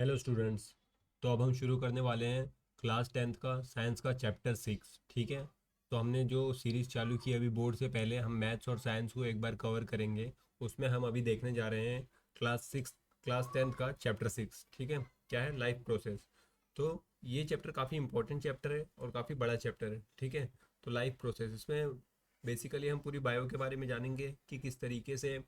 Hello students. तो अब हम शुरू करने वाले हैं क्लास 10th का साइंस का चैप्टर 6। ठीक है। तो हमने जो सीरीज़ चालू की अभी बोर्ड से पहले हम मैथ्स और साइंस को एक बार कवर करेंगे। उसमें हम अभी देखने जा रहे हैं क्लास 10th का चैप्टर 6। ठीक है। क्या है? Life process. तो ये चैप्टर काफ़ी इंपॉर्टेंट चैप्टर है और काफ़ी बड़ा चैप्टर है। ठीक है। तो लाइफ प्रोसेस इसमें बेसिकली हम पूरी बायो के बारे में जानेंगे कि किस तरीके से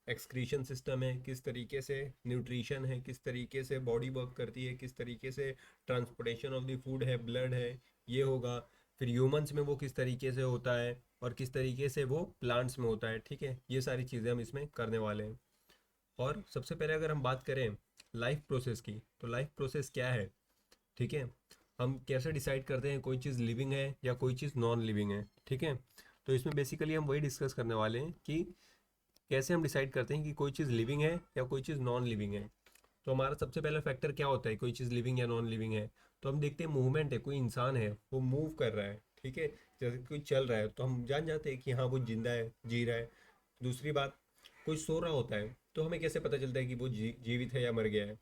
एक्सक्रीशन सिस्टम है, किस तरीके से न्यूट्रिशन है, किस तरीके से बॉडी वर्क करती है, किस तरीके से ट्रांसपोर्टेशन ऑफ द फूड है, ब्लड है, ये होगा। फिर ह्यूमंस में वो किस तरीके से होता है और किस तरीके से वो प्लांट्स में होता है। ठीक है। ये सारी चीज़ें हम इसमें करने वाले हैं। और सबसे पहले अगर हम बात करें लाइफ प्रोसेस की, तो लाइफ प्रोसेस क्या है? ठीक है। हम कैसे डिसाइड करते हैं कोई चीज़ लिविंग है या कोई चीज़ नॉन लिविंग है? ठीक है। तो इसमें बेसिकली हम वही डिस्कस करने वाले हैं कि कैसे हम डिसाइड करते हैं कि कोई चीज़ लिविंग है या कोई चीज़ नॉन लिविंग है। तो हमारा सबसे पहला फैक्टर क्या होता है कोई चीज़ लिविंग या नॉन लिविंग है? तो हम देखते हैं मूवमेंट है, कोई इंसान है वो मूव कर रहा है। ठीक है। जैसे कोई चल रहा है तो हम जान जाते हैं कि हाँ वो जिंदा है, जी रहा है। दूसरी बात, कोई सो रहा होता है तो हमें कैसे पता चलता है कि वो जीवित है या मर गया है?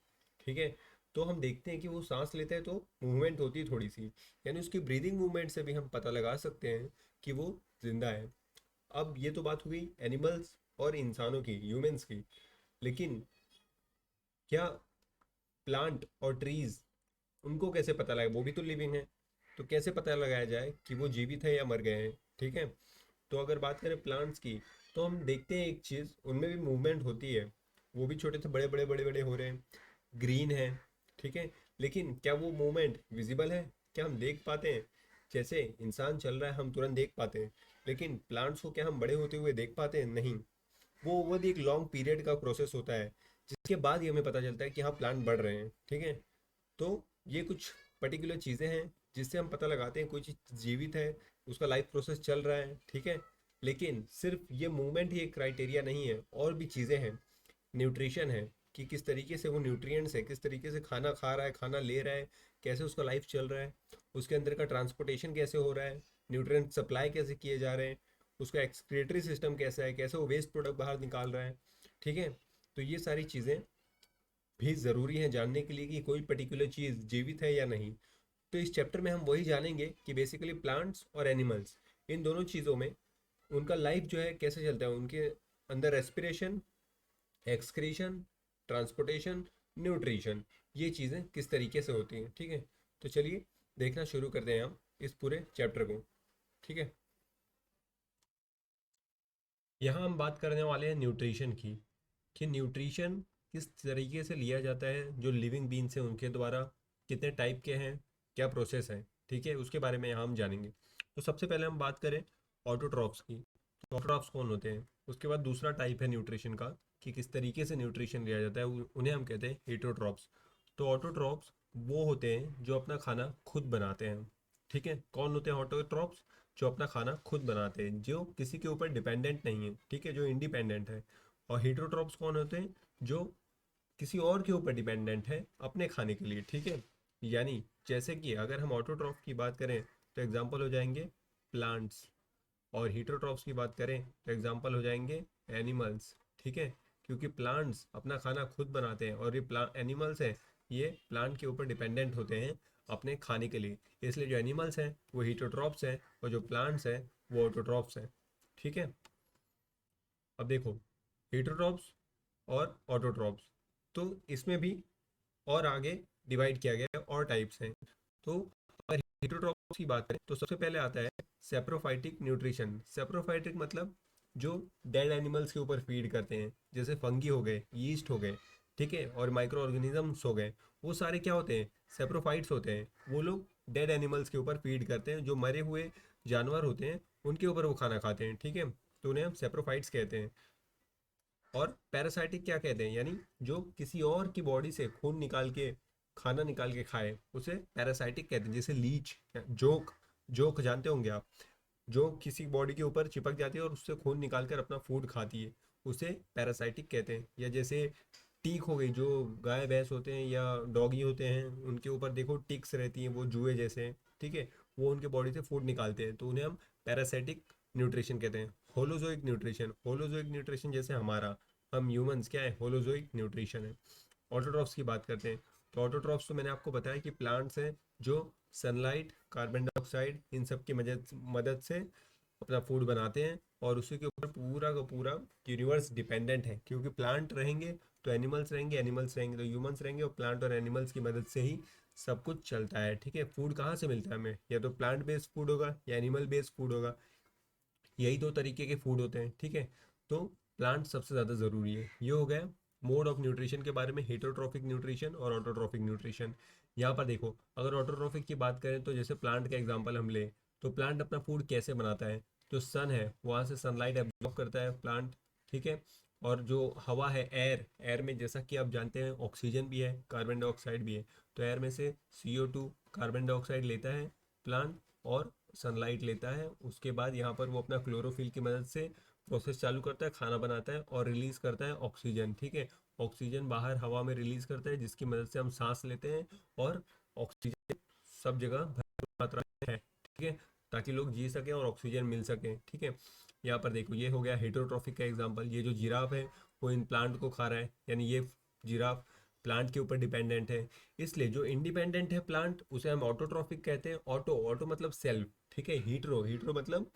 ठीक है। तो हम देखते हैं कि वो सांस लेता है तो मूवमेंट होती है थोड़ी सी, यानी उसकी ब्रीदिंग मूवमेंट से भी हम पता लगा सकते हैं कि वो जिंदा है। अब ये तो बात हुई एनिमल्स और इंसानों की, ह्यूमंस की। लेकिन क्या प्लांट और ट्रीज, उनको कैसे पता लगे? वो भी तो लिविंग है। तो कैसे पता लगाया जाए कि वो जीवित है या मर गए हैं? ठीक है। तो अगर बात करें प्लांट्स की, तो हम देखते हैं एक चीज़, उनमें भी मूवमेंट होती है। वो भी छोटे से बड़े बड़े बड़े बड़े हो रहे हैं, ग्रीन है। ठीक है। लेकिन क्या वो मूवमेंट विजिबल है? क्या हम देख पाते हैं? जैसे इंसान चल रहा है हम तुरंत देख पाते हैं, लेकिन प्लांट्स को क्या हम बड़े होते हुए देख पाते हैं? नहीं। वो ओवर एक लॉन्ग पीरियड का प्रोसेस होता है, जिसके बाद ही हमें पता चलता है कि हाँ प्लांट बढ़ रहे हैं। ठीक है। तो ये कुछ पर्टिकुलर चीज़ें हैं जिससे हम पता लगाते हैं कोई चीज़ जीवित है, उसका लाइफ प्रोसेस चल रहा है। ठीक है। लेकिन सिर्फ ये मूवमेंट ही एक क्राइटेरिया नहीं है, और भी चीज़ें हैं। न्यूट्रिशन है, कि किस तरीके से वो न्यूट्रिएंट्स है, किस तरीके से खाना खा रहा है, खाना ले रहा है, कैसे उसका लाइफ चल रहा है, उसके अंदर का ट्रांसपोर्टेशन कैसे हो रहा है, न्यूट्रिएंट सप्लाई कैसे किए जा रहे हैं, उसका एक्सक्रीटरी सिस्टम कैसा है, कैसे वो वेस्ट प्रोडक्ट बाहर निकाल रहा है। ठीक है। तो ये सारी चीज़ें भी ज़रूरी है जानने के लिए कि कोई पर्टिकुलर चीज़ जीवित है या नहीं। तो इस चैप्टर में हम वही जानेंगे कि बेसिकली प्लांट्स और एनिमल्स, इन दोनों चीज़ों में उनका लाइफ जो है कैसे चलता है, उनके अंदर रेस्पिरेशन, एक्सक्रीशन, ट्रांसपोर्टेशन, न्यूट्रिशन, ये चीज़ें किस तरीके से होती हैं। ठीक है। तो चलिए देखना शुरू करते हैं हम इस पूरे चैप्टर को। ठीक है। यहाँ हम बात करने वाले हैं न्यूट्रिशन की, कि न्यूट्रिशन किस तरीके से लिया जाता है, जो लिविंग बीन्स हैं उनके द्वारा, कितने टाइप के हैं, क्या प्रोसेस है। ठीक है। उसके बारे में यहाँ हम जानेंगे। तो सबसे पहले हम बात करें ऑटोट्रॉफ्स की। तो ऑटोट्रॉफ्स कौन होते हैं? उसके बाद दूसरा टाइप है न्यूट्रिशन का, कि किस तरीके से न्यूट्रिशन लिया जाता है, उन्हें हम कहते हैं हीटोट्रॉफ्स। तो ऑटोट्रॉफ्स वो होते हैं जो अपना खाना खुद बनाते हैं। ठीक है। कौन होते हैं ऑटोट्रॉफ्स? जो अपना खाना खुद बनाते हैं, जो किसी के ऊपर डिपेंडेंट नहीं है। ठीक है। जो इंडिपेंडेंट है। और हीटरोट्रॉप्स कौन होते हैं? जो किसी और के ऊपर डिपेंडेंट है अपने खाने के लिए। ठीक है। यानी जैसे कि अगर हम ऑटोट्रॉफ की बात करें तो एग्जाम्पल हो जाएंगे प्लांट्स, और हीटरोट्रॉफ्स की बात करें तो एग्जाम्पल हो जाएंगे एनिमल्स। ठीक है। क्योंकि प्लांट्स अपना खाना खुद बनाते हैं और ये प्लांट एनिमल्स हैं, ये प्लांट के ऊपर डिपेंडेंट होते हैं अपने खाने के लिए। इसलिए जो एनिमल्स हैं वो हीटोट्रॉफ्स हैं और जो प्लांट्स हैं वो ऑटोट्रॉफ्स हैं। ठीक है। अब देखो, हीटरोट्रॉप्स और ऑटोट्रॉप्स, तो इसमें भी और आगे डिवाइड किया गया है और टाइप्स हैं। तो अगर हीटरोट्रॉप्स की बात करें तो सबसे पहले आता है सेप्रोफाइटिक न्यूट्रिशन। सेप्रोफाइटिक मतलब जो डेड एनिमल्स के ऊपर फीड करते हैं, जैसे फंगी हो गए, यीस्ट हो गए। ठीक है। और माइक्रो ऑर्गेनिजम्स हो गए। वो सारे क्या होते हैं? सेप्रोफाइट्स होते हैं। वो लोग डेड एनिमल्स के ऊपर फीड करते हैं, जो मरे हुए जानवर होते हैं उनके ऊपर वो खाना खाते हैं। ठीक है। तो उन्हें हम सेप्रोफाइट्स कहते हैं। और पैरासाइटिक क्या कहते हैं? यानी जो किसी और की बॉडी से खून निकाल के, खाना निकाल के खाए, उसे पैरासाइटिक कहते हैं। जैसे लीच, जोक, जोक जानते होंगे आप, जो किसी बॉडी के ऊपर चिपक जाती है और उससे खून निकाल कर अपना फूड खाती है, उसे पैरासाइटिक कहते हैं। या जैसे टीक हो गई, जो गाय भैंस होते हैं या डॉगी होते हैं उनके ऊपर देखो टिक्स रहती हैं, वो जुए जैसे। ठीक है। वो उनके बॉडी से फूड निकालते हैं, तो उन्हें हम पैरासाइटिक न्यूट्रिशन कहते हैं। होलोजोइक न्यूट्रिशन, होलोजोइक न्यूट्रिशन जैसे हमारा, हम ह्यूमंस क्या है, होलोजोइक न्यूट्रिशन है। ऑटोट्रॉफ्स की बात करते हैं। तो ऑटोट्रॉफ्स तो मैंने आपको बताया कि प्लांट्स हैं जो सनलाइट, कार्बन डाइऑक्साइड, इन सब की मदद मदद से अपना फूड बनाते हैं, और उसी के ऊपर पूरा का पूरा यूनिवर्स डिपेंडेंट है, क्योंकि प्लांट रहेंगे तो एनिमल्स रहेंगे, एनिमल्स रहेंगे तो ह्यूमंस रहेंगे, और प्लांट और एनिमल्स की मदद से ही सब कुछ चलता है। ठीक है, फूड कहाँ से मिलता है हमें? या तो प्लांट बेस्ड फूड होगा या एनिमल बेस्ड फूड होगा, यही दो तरीके के फूड होते हैं। ठीक है, तो प्लांट सबसे ज़्यादा ज़रूरी है। ये हो गया मोड ऑफ न्यूट्रिशन के बारे में, हेटरोट्रॉफिक न्यूट्रिशन और ऑटोट्रॉफिक न्यूट्रिशन। यहाँ पर देखो, अगर ऑटोट्रॉफिक की बात करें तो जैसे प्लांट का एग्जांपल हम ले, तो प्लांट अपना फूड कैसे बनाता है? जो सन है वहाँ से सनलाइट एब्जॉर्ब करता है प्लांट। ठीक है, और जो हवा है, एयर, एयर में जैसा कि आप जानते हैं ऑक्सीजन भी है, कार्बन डाइऑक्साइड भी है, तो एयर में से CO2 कार्बन डाइऑक्साइड लेता है प्लांट, और सनलाइट लेता है। उसके बाद यहाँ पर वो अपना क्लोरोफिल की मदद से प्रोसेस चालू करता है, खाना बनाता है और रिलीज करता है ऑक्सीजन। ठीक है, ऑक्सीजन बाहर हवा में रिलीज करता है, जिसकी मदद से हम सांस लेते हैं, और ऑक्सीजन सब जगह भरपूर मात्रा में है। ठीक है, ताकि लोग जी सकें और ऑक्सीजन मिल सके। ठीक है, यहाँ पर देखो, ये हो गया हेटरोट्रॉफिक का एग्जाम्पल। ये जो जिराफ है वो इन प्लांट को खा रहा है, यानी ये जिराफ प्लांट के ऊपर डिपेंडेंट है। इसलिए जो इंडिपेंडेंट है प्लांट, उसे हम ऑटोट्रॉफिक कहते हैं। ऑटो, ऑटो मतलब सेल्फ। ठीक है, हीटरो, हीटरो मतलब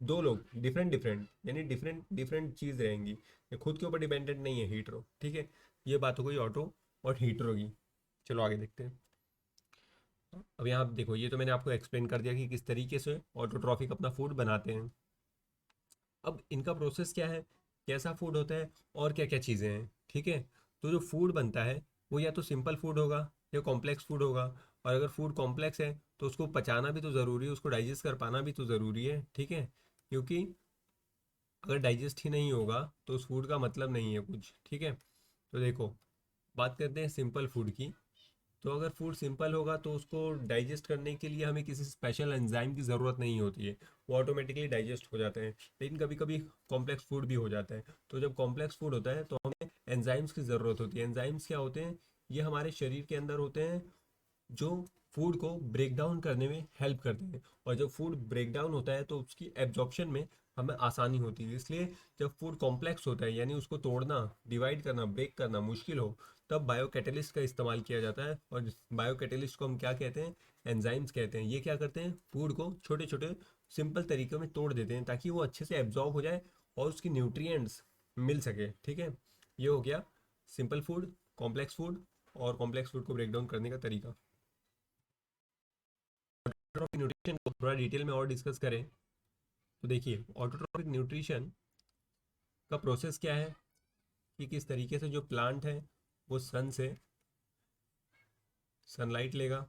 दो लोग, डिफरेंट डिफरेंट, यानी डिफरेंट डिफरेंट चीज रहेंगी, ये खुद के ऊपर डिपेंडेंट नहीं है हीटरो। ठीक है, ये बात हो गई ऑटो और हीटरो की। चलो आगे देखते हैं। अब यहाँ आप देखो, ये तो मैंने आपको एक्सप्लेन कर दिया कि किस तरीके से ऑटोट्रॉफिक अपना फूड बनाते हैं। अब इनका प्रोसेस क्या है, कैसा फूड होता है, और क्या क्या चीज़ें हैं। ठीक है, तो जो फूड बनता है वो या तो सिंपल फूड होगा या कॉम्प्लेक्स फूड होगा। और अगर फूड कॉम्प्लेक्स है तो उसको पचाना भी तो ज़रूरी है, उसको डाइजेस्ट कर पाना भी तो ज़रूरी है। ठीक है, क्योंकि अगर डाइजेस्ट ही नहीं होगा तो उस फूड का मतलब नहीं है कुछ। ठीक है, तो देखो, बात करते हैं सिंपल फूड की। तो अगर फूड सिंपल होगा तो उसको डाइजेस्ट करने के लिए हमें किसी स्पेशल एंजाइम की ज़रूरत नहीं होती है, वो ऑटोमेटिकली डाइजेस्ट हो जाते हैं। लेकिन कभी कभी कॉम्प्लेक्स फूड भी हो जाता है, तो जब कॉम्प्लेक्स फूड होता है तो हमें एंजाइम्स की ज़रूरत होती है। एंजाइम्स क्या होते हैं? ये हमारे शरीर के अंदर होते हैं, जो फूड को ब्रेक डाउन करने में हेल्प करते हैं। और जब फूड ब्रेक डाउन होता है तो उसकी एब्जॉर्प्शन में हमें आसानी होती है। इसलिए जब फूड कॉम्प्लेक्स होता है, यानी उसको तोड़ना, डिवाइड करना, ब्रेक करना मुश्किल हो, तब बायो कैटलिस्ट का इस्तेमाल किया जाता है। और बायो कैटलिस्ट को हम क्या कहते हैं? एंजाइम्स कहते हैं। ये क्या करते हैं? फूड को छोटे छोटे सिंपल तरीकों में तोड़ देते हैं ताकि वो अच्छे से एब्जॉर्ब हो जाए और उसकी न्यूट्रिएंट्स मिल सके। ठीक है, ये हो गया सिंपल फूड, कॉम्प्लेक्स फूड, और कॉम्प्लेक्स फूड को ब्रेक डाउन करने का तरीका। ऑटोट्रॉफिक न्यूट्रिशन को थोड़ा डिटेल में और डिस्कस करें तो देखिए, ऑटोट्रॉफिक न्यूट्रिशन का प्रोसेस क्या है कि किस तरीके से जो प्लांट है वो सन से सनलाइट लेगा।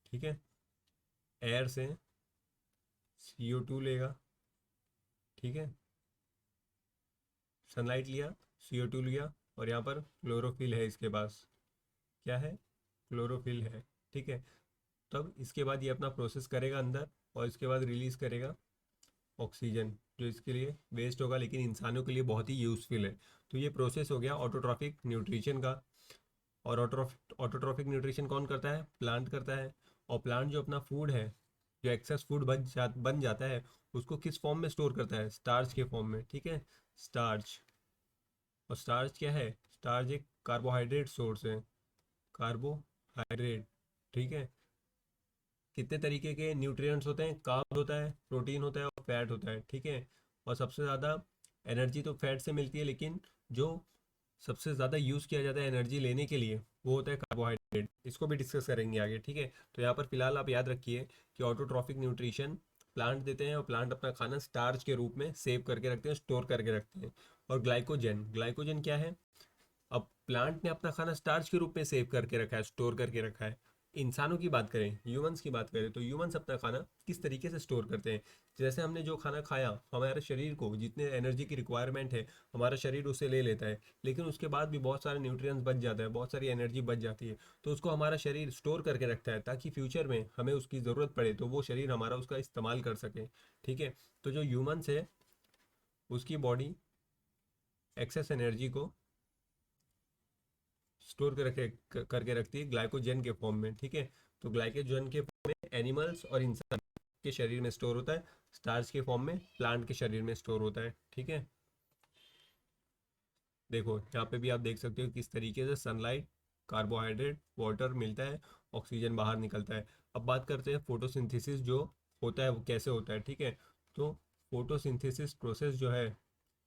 ठीक है, एयर से CO2 लेगा। ठीक है, सनलाइट लिया, CO2 लिया, और यहाँ पर क्लोरोफिल है इसके पास। क्या है? क्लोरोफिल है। ठीक है, तब इसके बाद ये अपना प्रोसेस करेगा अंदर, और इसके बाद रिलीज करेगा ऑक्सीजन, जो इसके लिए वेस्ट होगा लेकिन इंसानों के लिए बहुत ही यूज़फुल है। तो ये प्रोसेस हो गया ऑटोट्रॉफिक न्यूट्रिशन का। और ऑटोट्रॉफिक न्यूट्रिशन कौन करता है? प्लांट करता है। और प्लांट जो अपना फूड है, जो एक्सेस फूड बन जाता है, उसको किस फॉर्म में स्टोर करता है? स्टार्च के फॉर्म में। ठीक है, स्टार्च। और स्टार्च क्या है? स्टार्च एक कार्बोहाइड्रेट सोर्स है, कार्बोहाइड्रेट। ठीक है, कितने तरीके के न्यूट्रिएंट्स होते हैं? कार्ब होता है, प्रोटीन होता है, और फैट होता है। ठीक है, और सबसे ज़्यादा एनर्जी तो फैट से मिलती है, लेकिन जो सबसे ज़्यादा यूज़ किया जाता है एनर्जी लेने के लिए वो होता है कार्बोहाइड्रेट। इसको भी डिस्कस करेंगे आगे। ठीक है, तो यहाँ पर फिलहाल आप याद रखिए कि ऑटोट्रॉफिक न्यूट्रिशन प्लांट देते हैं, और प्लांट अपना खाना स्टार्च के रूप में सेव करके रखते हैं, स्टोर करके रखते हैं। और ग्लाइकोजन, ग्लाइकोजन क्या है? अब प्लांट ने अपना खाना स्टार्च के रूप में सेव करके रखा है, स्टोर करके रखा है। इंसानों की बात करें, ह्यूमंस की बात करें, तो ह्यूमंस अपना खाना किस तरीके से स्टोर करते हैं? जैसे हमने जो खाना खाया, हमारे शरीर को जितने एनर्जी की रिक्वायरमेंट है हमारा शरीर उसे ले लेता है, लेकिन उसके बाद भी बहुत सारे न्यूट्रिएंट्स बच जाता है, बहुत सारी एनर्जी बच जाती है। तो उसको हमारा शरीर स्टोर करके रखता है ताकि फ्यूचर में हमें उसकी ज़रूरत पड़े तो वो शरीर हमारा उसका इस्तेमाल कर सके। ठीक है, तो जो ह्यूमंस है उसकी बॉडी एक्सेस एनर्जी को स्टोर करके रखती है ग्लाइकोजन के फॉर्म में। ठीक है, तो ग्लाइकोजन के फॉर्म में एनिमल्स और इंसान के शरीर में स्टोर होता है, स्टार्च के फॉर्म में प्लांट के शरीर में स्टोर होता है। ठीक है, देखो यहाँ पे भी आप देख सकते हो किस तरीके से सनलाइट कार्बोहाइड्रेट, वाटर मिलता है, ऑक्सीजन बाहर निकलता है। अब बात करते हैं फोटोसिंथेसिस जो होता है वो कैसे होता है, ठीक है। तो फोटोसिंथेसिस प्रोसेस जो है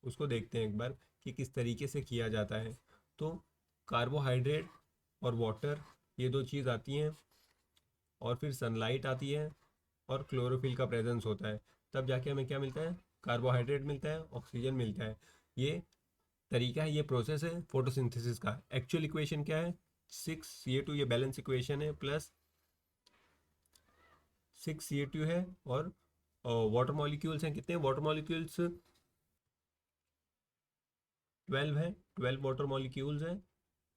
उसको देखते हैं एक बार कि किस तरीके से किया जाता है। तो कार्बोहाइड्रेट और वाटर, ये दो चीज़ आती हैं, और फिर सनलाइट आती है, और क्लोरोफिल का प्रेजेंस होता है। तब जाके हमें क्या मिलता है, कार्बोहाइड्रेट मिलता है, ऑक्सीजन मिलता है। ये तरीका है, ये प्रोसेस है फोटोसिंथेसिस का। एक्चुअल इक्वेशन क्या है, 6 Ca2, ये बैलेंस इक्वेशन है, प्लस 6 Ca2 है, और वाटर मॉलिक्यूल्स हैं कितने, वाटर मॉलिक्यूल्स 12 है, 12 वाटर मॉलिक्यूल्स हैं।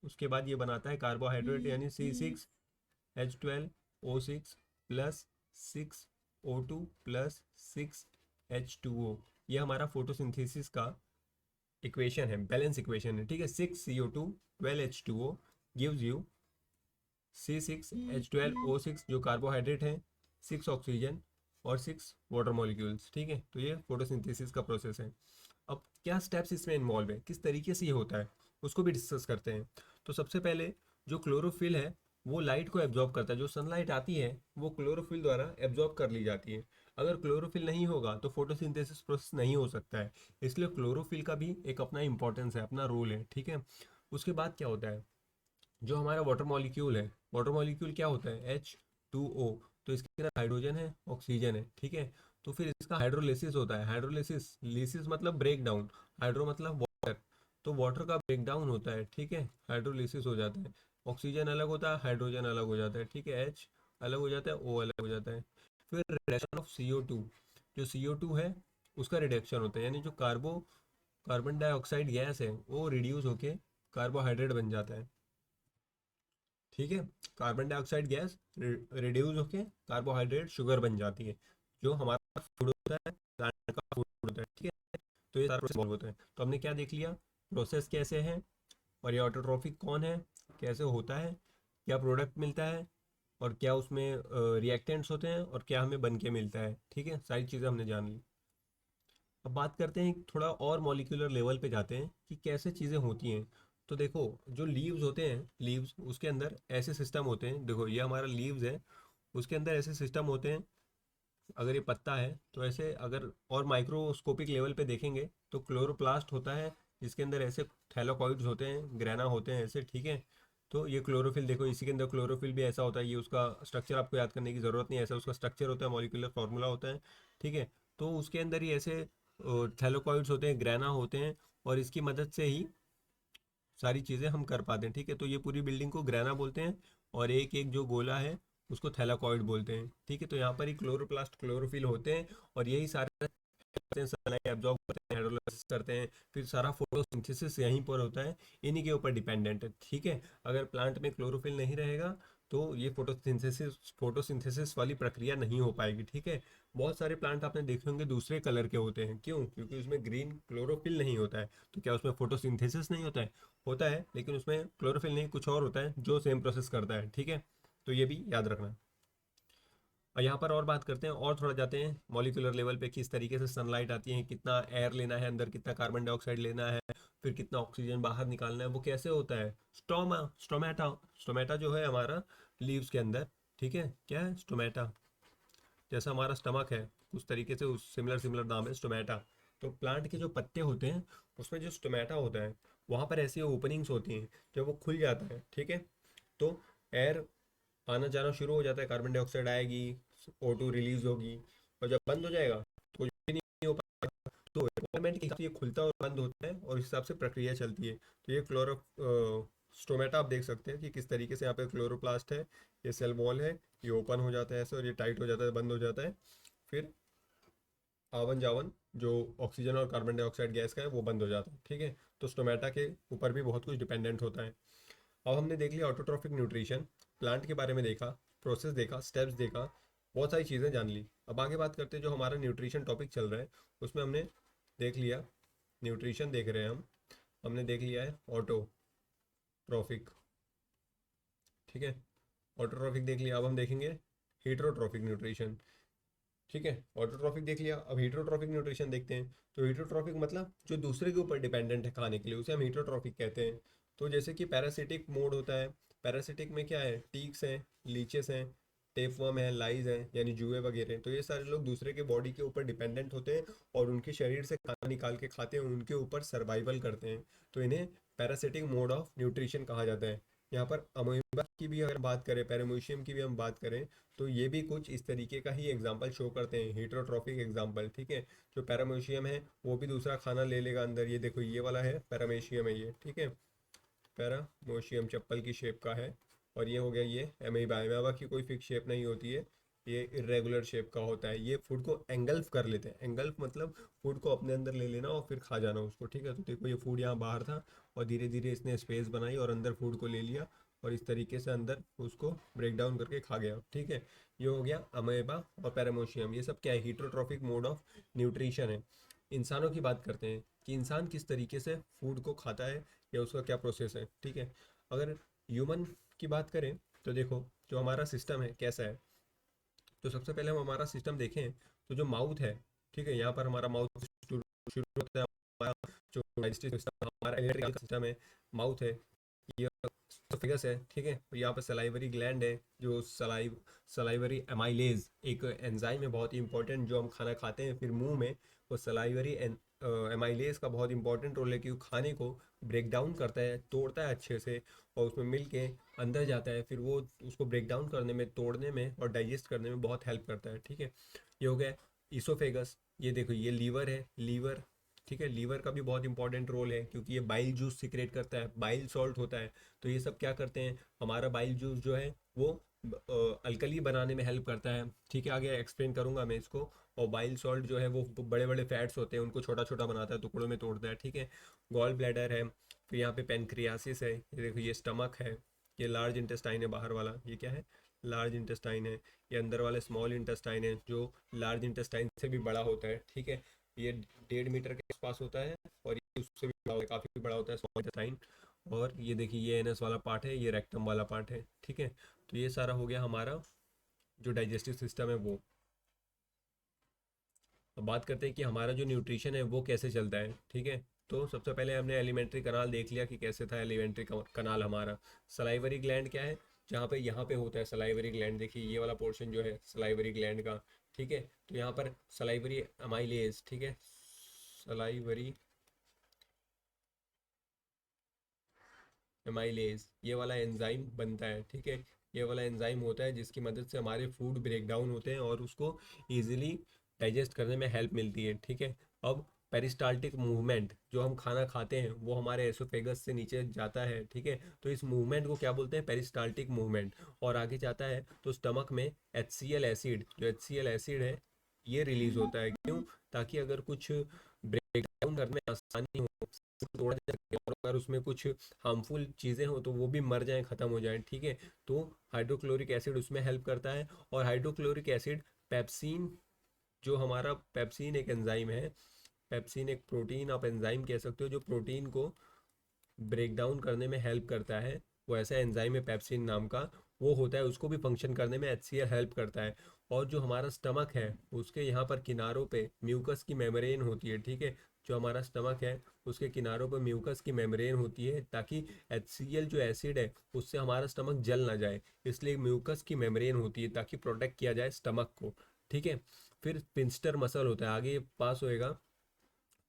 उसके बाद ये बनाता है कार्बोहाइड्रेट, यानी C6H12O6 plus 6O2 plus 6H2O। ये हमारा फोटोसिंथेसिस का इक्वेशन है, बैलेंस इक्वेशन है, ठीक है। 6CO2 12H2O gives you C6H12O6 जो कार्बोहाइड्रेट है, 6 ऑक्सीजन और 6 वाटर मॉलिक्यूल्स, ठीक है। तो ये फोटोसिंथेसिस का प्रोसेस है। अब क्या स्टेप्स इसमें इन्वॉल्व है, किस तरीके से ये होता है, उसको भी डिस्कस करते हैं। तो सबसे पहले जो क्लोरोफिल है वो लाइट को एब्जॉर्ब करता है, जो सनलाइट आती है वो क्लोरोफिल द्वारा एब्जॉर्ब कर ली जाती है। अगर क्लोरोफिल नहीं होगा तो फोटोसिंथेसिस प्रोसेस नहीं हो सकता है। इसलिए क्लोरोफिल का भी एक अपना इंपॉर्टेंस है, अपना रोल है, ठीक है। उसके बाद क्या होता है, जो हमारा वाटर मॉलिक्यूल है, वाटर मॉलिक्यूल क्या होता है, H2O। तो इसके अंदर हाइड्रोजन है, ऑक्सीजन है, ठीक है। तो फिर इसका हाइड्रोलिसिस होता है, हाइड्रोलिसिस, लिसिस मतलब ब्रेक डाउन, हाइड्रो मतलब वाटर, तो वाटर का ब्रेक डाउन होता है, ठीक है, हाइड्रोलिसिस हो जाता है। ऑक्सीजन अलग होता है, हाइड्रोजन अलग हो जाता है, ठीक है, H अलग हो जाता है, O अलग हो जाता है। फिर रिडक्शन ऑफ CO2, जो CO2 है उसका रिडक्शन होता है, यानी जो कार्बन डाइऑक्साइड गैस है वो रिड्यूस होके कार्बोहाइड्रेट बन जाता है, ठीक है। कार्बन डाइऑक्साइड गैस रिड्यूस होके कार्बोहाइड्रेट शुगर बन जाती है, जो हमारा फूड होता है, प्लांट का फूड होता है, ठीक है। तो ये सारा प्रोसेस इन्वॉल्व होता है। तो हमने क्या देख लिया, प्रोसेस कैसे है, और ये ऑटोट्रॉफिक कौन है, कैसे होता है, क्या प्रोडक्ट मिलता है, और क्या उसमें रिएक्टेंट्स होते हैं, और क्या हमें बन के मिलता है, ठीक है। सारी चीज़ें हमने जान ली। अब बात करते हैं थोड़ा और मॉलिक्यूलर लेवल पे जाते हैं कि कैसे चीज़ें होती हैं। तो देखो, जो लीव्स होते हैं, लीव्स उसके अंदर ऐसे सिस्टम होते हैं, देखो ये हमारा लीव्स है, उसके अंदर ऐसे सिस्टम होते हैं। अगर ये पत्ता है तो ऐसे, अगर और माइक्रोस्कोपिक लेवल पे देखेंगे तो क्लोरोप्लास्ट होता है, जिसके अंदर ऐसे थैलाकॉइड्स होते हैं, ग्रेना होते हैं ऐसे, ठीक है। तो ये क्लोरोफिल देखो, इसी के अंदर क्लोरोफिल भी ऐसा होता है, ये उसका स्ट्रक्चर आपको याद करने की ज़रूरत नहीं है, ऐसा उसका स्ट्रक्चर होता है, मॉलिक्यूलर फार्मूला होता है, ठीक है। तो उसके अंदर ही ऐसे थैलाकॉइड्स होते हैं, ग्रेना होते हैं, और इसकी मदद से ही सारी चीज़ें हम कर पाते हैं, ठीक है। तो ये पूरी बिल्डिंग को ग्रेना बोलते हैं, और एक एक जो गोला है उसको थैलाकॉइड बोलते हैं, ठीक है। तो यहाँ पर ही क्लोरोप्लास्ट, क्लोरोफिल होते हैं, और यही सारे सनलाइट एब्जॉर्ब करते हैं, हाइड्रोलाइसिस करते हैं, फिर सारा फोटोसिंथेसिस यहीं पर होता है, इन्हीं के ऊपर डिपेंडेंट है, ठीक है। अगर प्लांट में क्लोरोफिल नहीं रहेगा तो ये फोटोसिंथेसिस वाली प्रक्रिया नहीं हो पाएगी, ठीक है। बहुत सारे प्लांट आपने देखे होंगे दूसरे कलर के होते हैं, क्यों, क्योंकि उसमें ग्रीन क्लोरोफिल नहीं होता है। तो क्या उसमें फोटोसिंथेसिस नहीं होता है, होता है, लेकिन उसमें क्लोरोफिल नहीं, कुछ और होता है जो सेम प्रोसेस करता है, ठीक है। तो ये भी याद रखना। और यहाँ पर और बात करते हैं, और थोड़ा जाते हैं मॉलिक्यूलर लेवल पे, किस तरीके से सनलाइट आती है, कितना एयर लेना है अंदर, कितना कार्बन डाइऑक्साइड लेना है, फिर कितना ऑक्सीजन बाहर निकालना है, वो कैसे होता है। स्टोमेटा, स्टोमेटा जो है हमारा लीव्स के अंदर, ठीक है, क्या है स्टोमेटा, जैसा हमारा स्टमक है उस तरीके से, उस सिमिलर सिमिलर नाम है स्टोमेटा। तो प्लांट के जो पत्ते होते हैं उसमें जो स्टोमेटा होता है, वहाँ पर ऐसी ओपनिंग्स होती हैं, जब वो खुल जाता है, ठीक है, तो एयर आना जाना शुरू हो जाता है, कार्बन डाइऑक्साइड आएगी, O2 रिलीज होगी, और जब बंद हो जाएगा तो कुछ भी नहीं हो पाएगा। तो एनवायरमेंट के हिसाब से ये खुलता और बंद होता है, और इस हिसाब से प्रक्रिया चलती है। तो ये स्टोमेटा आप देख सकते हैं कि किस तरीके से यहाँ पे क्लोरोप्लास्ट है, ये सेल वॉल है, ये ओपन हो जाता है ऐसे, और ये टाइट हो जाता है, बंद हो जाता है। फिर आवन जावन जो ऑक्सीजन और कार्बन डाइऑक्साइड गैस का है वो बंद हो जाता है, ठीक है। तो स्टोमेटा के ऊपर भी बहुत कुछ डिपेंडेंट होता है। अब हमने देख लिया ऑटोट्रॉफिक न्यूट्रिशन, प्लांट के बारे में देखा, प्रोसेस देखा, स्टेप्स देखा, बहुत सारी चीज़ें जान ली। अब आगे बात करते हैं, जो हमारा न्यूट्रिशन टॉपिक चल रहा है उसमें हमने देख लिया, न्यूट्रिशन देख रहे हैं हम, हमने देख लिया है ऑटोट्रॉफिक, ठीक है, ऑटोट्रॉफिक देख लिया। अब हम देखेंगे हीटरोट्रॉफिक न्यूट्रिशन, ठीक है। ऑटोट्रॉफिक देख लिया, अब हीटरोट्रॉफिक न्यूट्रिशन देखते हैं। तो हीटरोट्रॉफिक मतलब जो दूसरे के ऊपर डिपेंडेंट है खाने के लिए, उसे हम हीटरोट्रॉफिक कहते हैं। तो जैसे कि पैरासिटिक मोड होता है, पैरासिटिक में क्या है, टीक्स हैं, लीचेस हैं, टेपवर्म है, लाइज हैं यानी जुए वगैरह। तो ये सारे लोग दूसरे के बॉडी के ऊपर डिपेंडेंट होते हैं और उनके शरीर से खाना निकाल के खाते हैं, उनके ऊपर सर्वाइवल करते हैं। तो इन्हें पैरासिटिक मोड ऑफ न्यूट्रिशन कहा जाता है। यहाँ पर अमीबा की भी अगर बात करें, पैरामीशियम की भी हम बात करें, तो ये भी कुछ इस तरीके का ही एग्जाम्पल शो करते हैं, हीटरोट्रॉफिक एग्जाम्पल। ठीक है, जो पैरामीशियम है वो भी दूसरा खाना ले लेगा अंदर। ये देखो ये वाला है पैरामीशियम है ये, ठीक है, पैरामोशियम चप्पल की शेप का है। और ये हो गया ये अमीबा। अमीबा की कोई फिक्स शेप नहीं होती है, ये इरेगुलर शेप का होता है। ये फूड को एंगल्फ कर लेते हैं। एंगल्फ मतलब फूड को अपने अंदर ले लेना और फिर खा जाना उसको। ठीक है, तो देखो ये फूड यहाँ बाहर था और धीरे धीरे इसने स्पेस बनाई और अंदर फूड को ले लिया और इस तरीके से अंदर उसको ब्रेक डाउन करके खा गया। ठीक है, ये हो गया अमेबा और पैरामोशियम। ये सब क्या है, हीटरोट्रॉफिक मोड ऑफ न्यूट्रिशन है। इंसानों की बात करते हैं कि इंसान किस तरीके से फूड को खाता है या उसका क्या प्रोसेस है। ठीक है, अगर ह्यूमन की बात करें तो देखो जो हमारा सिस्टम है कैसा है। तो सबसे पहले हम हमारा सिस्टम देखें तो जो माउथ है, ठीक है, यहाँ पर हमारा माउथ शुरू शुरू होता है। हमारा जो डाइजेस्टिव सिस्टम, हमारा इलेक्ट्रिकल सिस्टम है, माउथ है, ये एसोफेगस है। ठीक है, और यहाँ पर सलाइवरी ग्लैंड है, जो सलाइवरी एमाइलेज एक एंजाइम है बहुत ही इंपॉर्टेंट, जो हम खाना खाते हैं फिर मुंह में वो सलाइवरी एमाइलेज का बहुत इंपॉर्टेंट रोल है, क्योंकि खाने को ब्रेक डाउन करता है, तोड़ता है अच्छे से और उसमें मिल के अंदर जाता है, फिर वो उसको ब्रेक डाउन करने में, तोड़ने में और डाइजेस्ट करने में बहुत हेल्प करता है। ठीक है, ये हो गया ईसोफेगस। ये देखो ये लीवर है, लीवर। ठीक है, लीवर का भी बहुत इंपॉर्टेंट रोल है क्योंकि ये बाइल जूस सिक्रेट करता है, बाइल सॉल्ट होता है। तो ये सब क्या करते हैं, हमारा बाइल जूस जो है वो अल्कली बनाने में हेल्प करता है। ठीक है, आगे एक्सप्लेन करूंगा मैं इसको। और बाइल सॉल्ट जो है वो बड़े बड़े फैट्स होते हैं, उनको छोटा छोटा बनाता है, टुकड़ों में तोड़ता है। ठीक है, गॉल ब्लैडर है, फिर यहाँ पे पेनक्रियासिस है, ये देखो ये स्टमक है, ये लार्ज इंटेस्टाइन है बाहर वाला, ये क्या है, लार्ज इंटेस्टाइन है। ये अंदर वाले स्मॉल इंटेस्टाइन है जो लार्ज इंटेस्टाइन से भी बड़ा होता है। ठीक है, ये 1.5 मीटर के आसपास होता है और ये उससे भी बड़ा होता है, काफ़ी बड़ा होता है स्मॉल इंटेस्टाइन। और ये देखिए ये एनएस वाला पार्ट है, ये रेक्टम वाला पार्ट है। ठीक है, तो ये सारा हो गया हमारा जो डाइजेस्टिव सिस्टम है वो। अब बात करते हैं कि हमारा जो न्यूट्रिशन है वो कैसे चलता है। ठीक है, तो सबसे पहले हमने एलिमेंट्री कनाल देख लिया कि कैसे था एलिमेंट्री कनाल हमारा। सलाइवरी ग्लैंड क्या है, जहाँ पे यहाँ पे होता है सलाइवरी ग्लैंड, देखिए ये वाला पोर्शन जो है सलाइवरी ग्लैंड का। ठीक है, तो यहाँ पर सलाइवरी अमाइलेज, ठीक है, सलाइवरी एमाइलेज ये वाला एंजाइम बनता है। ठीक है, ये वाला एंजाइम होता है जिसकी मदद से हमारे फूड ब्रेक डाउन होते हैं और उसको इजीली डाइजेस्ट करने में हेल्प मिलती है। ठीक है, अब पेरिस्टाल्टिक मूवमेंट, जो हम खाना खाते हैं वो हमारे एसोफेगस से नीचे जाता है। ठीक है, तो इस मूवमेंट को क्या बोलते हैं, पेरिस्टाल्टिक मूवमेंट। और आगे जाता है तो स्टमक में HCl एसिड, जो HCl एसिड है ये रिलीज होता है। क्यों, ताकि अगर कुछ ब्रेक डाउन करने में आसानी हो, तोड़ा जा सके, और अगर उसमें कुछ हार्मफुल चीज़ें हो तो वो भी मर जाएं, ख़त्म हो जाएं। ठीक है, तो हाइड्रोक्लोरिक एसिड उसमें हेल्प करता है। और हाइड्रोक्लोरिक एसिड पेप्सिन, जो हमारा पेप्सिन एक एंजाइम है, पेप्सिन एक प्रोटीन आप एंजाइम कह सकते हो, जो प्रोटीन को ब्रेक डाउन करने में हेल्प करता है, वो ऐसा एंजाइम है पेप्सिन नाम का, वो होता है, उसको भी फंक्शन करने में HCl हेल्प करता है। और जो हमारा स्टमक है उसके यहाँ पर किनारों पे म्यूकस की मेम्ब्रेन होती है। ठीक है, जो हमारा स्टमक है उसके किनारों पर म्यूकस की मेम्ब्रेन होती है, ताकि HCl जो एसिड है उससे हमारा स्टमक जल ना जाए, इसलिए म्यूकस की मेम्ब्रेन होती है ताकि प्रोटेक्ट किया जाए स्टमक को। ठीक है, फिर स्पिंस्टर मसल होता है, आगे पास होएगा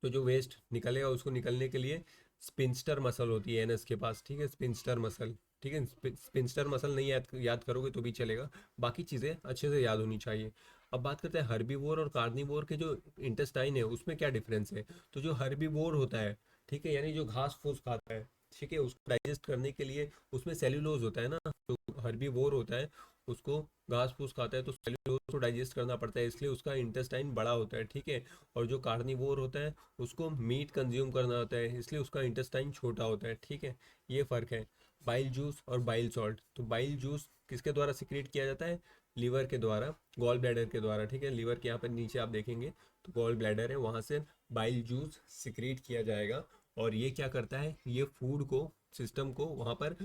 तो जो वेस्ट निकलेगा उसको निकलने के लिए स्पिंस्टर मसल होती है एनएस के पास। ठीक है, स्पिंस्टर मसल। ठीक है, स्पिंस्टर मसल नहीं याद करोगे तो भी चलेगा, बाकी चीज़ें अच्छे से याद होनी चाहिए। अब बात करते हैं हर्बीवोर और कार्निवोर के जो इंटेस्टाइन है उसमें क्या डिफरेंस है। तो जो हर्बीवोर होता है, ठीक है, यानी जो घास फूस खाता है, ठीक है, उसको डाइजेस्ट करने के लिए उसमें सेल्यूलोज होता है ना। जो हर्बीवोर होता है उसको घास फूस खाता है तो सेल्यूलोज को डाइजेस्ट करना पड़ता है, इसलिए उसका इंटेस्टाइन बड़ा होता है। ठीक है, और जो कार्निवोर होता है उसको मीट कंज्यूम करना होता है, इसलिए उसका इंटेस्टाइन छोटा होता है। ठीक है, ये फ़र्क है। बाइल जूस और बाइल सॉल्ट, तो बाइल जूस किसके द्वारा सिक्रेट किया जाता है, लीवर के द्वारा, गॉल ब्लैडर के द्वारा। ठीक है, लीवर के यहाँ पर नीचे आप देखेंगे तो गॉल ब्लैडर है, वहाँ से बाइल जूस सिक्रेट किया जाएगा। और ये क्या करता है, ये फूड को, सिस्टम को वहाँ पर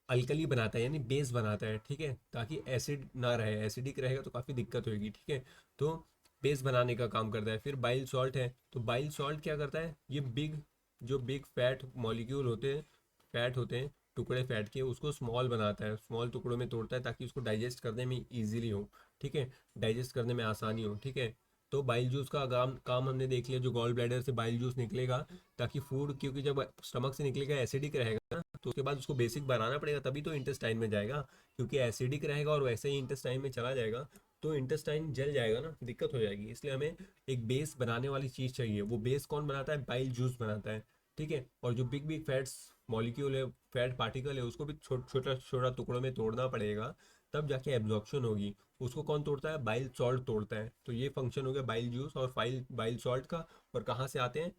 अल्कली बनाता है, यानी बेस बनाता है। ठीक है, ताकि एसिड ना रहे, एसिडिक रहेगा तो काफ़ी दिक्कत होगी। ठीक है, तो बेस बनाने का काम करता है। फिर बाइल सॉल्ट है, तो बाइल सॉल्ट क्या करता है, ये बिग, जो बिग फैट मॉलिक्यूल होते हैं, फैट होते हैं, टुकड़े फैट के उसको स्मॉल बनाता है, स्मॉल टुकड़ों में तोड़ता है ताकि उसको डाइजेस्ट करने में ईजिली हो, ठीक है, डाइजेस्ट करने में आसानी हो, ठीक है। तो बाइल जूस का काम काम हमने देख लिया, जो गॉल ब्लैडर से बाइल जूस निकलेगा ताकि फूड, क्योंकि जब स्टमक से निकलेगा एसिडिक रहेगा ना, तो उसके बाद उसको बेसिक बनाना पड़ेगा तभी तो इंटेस्टाइन में जाएगा, क्योंकि एसिडिक रहेगा और वैसे ही इंटेस्टाइन में चला जाएगा तो इंटेस्टाइन जल जाएगा ना, दिक्कत हो जाएगी। इसलिए हमें एक बेस बनाने वाली चीज़ चाहिए। वो बेस कौन बनाता है? बाइल जूस बनाता है, ठीक है। और जो बिग बिग फैट्स मॉलिक्यूल है, फैट पार्टिकल है, उसको भी छोटा छोटा टुकड़ों में तोड़ना पड़ेगा, तब जाके एब्जॉर्प्शन होगी। उसको कौन तोड़ता है? बाइल सॉल्ट तोड़ता है। तो ये फंक्शन हो गया बाइल जूस और बाइल सॉल्ट का। और कहाँ से आते हैं?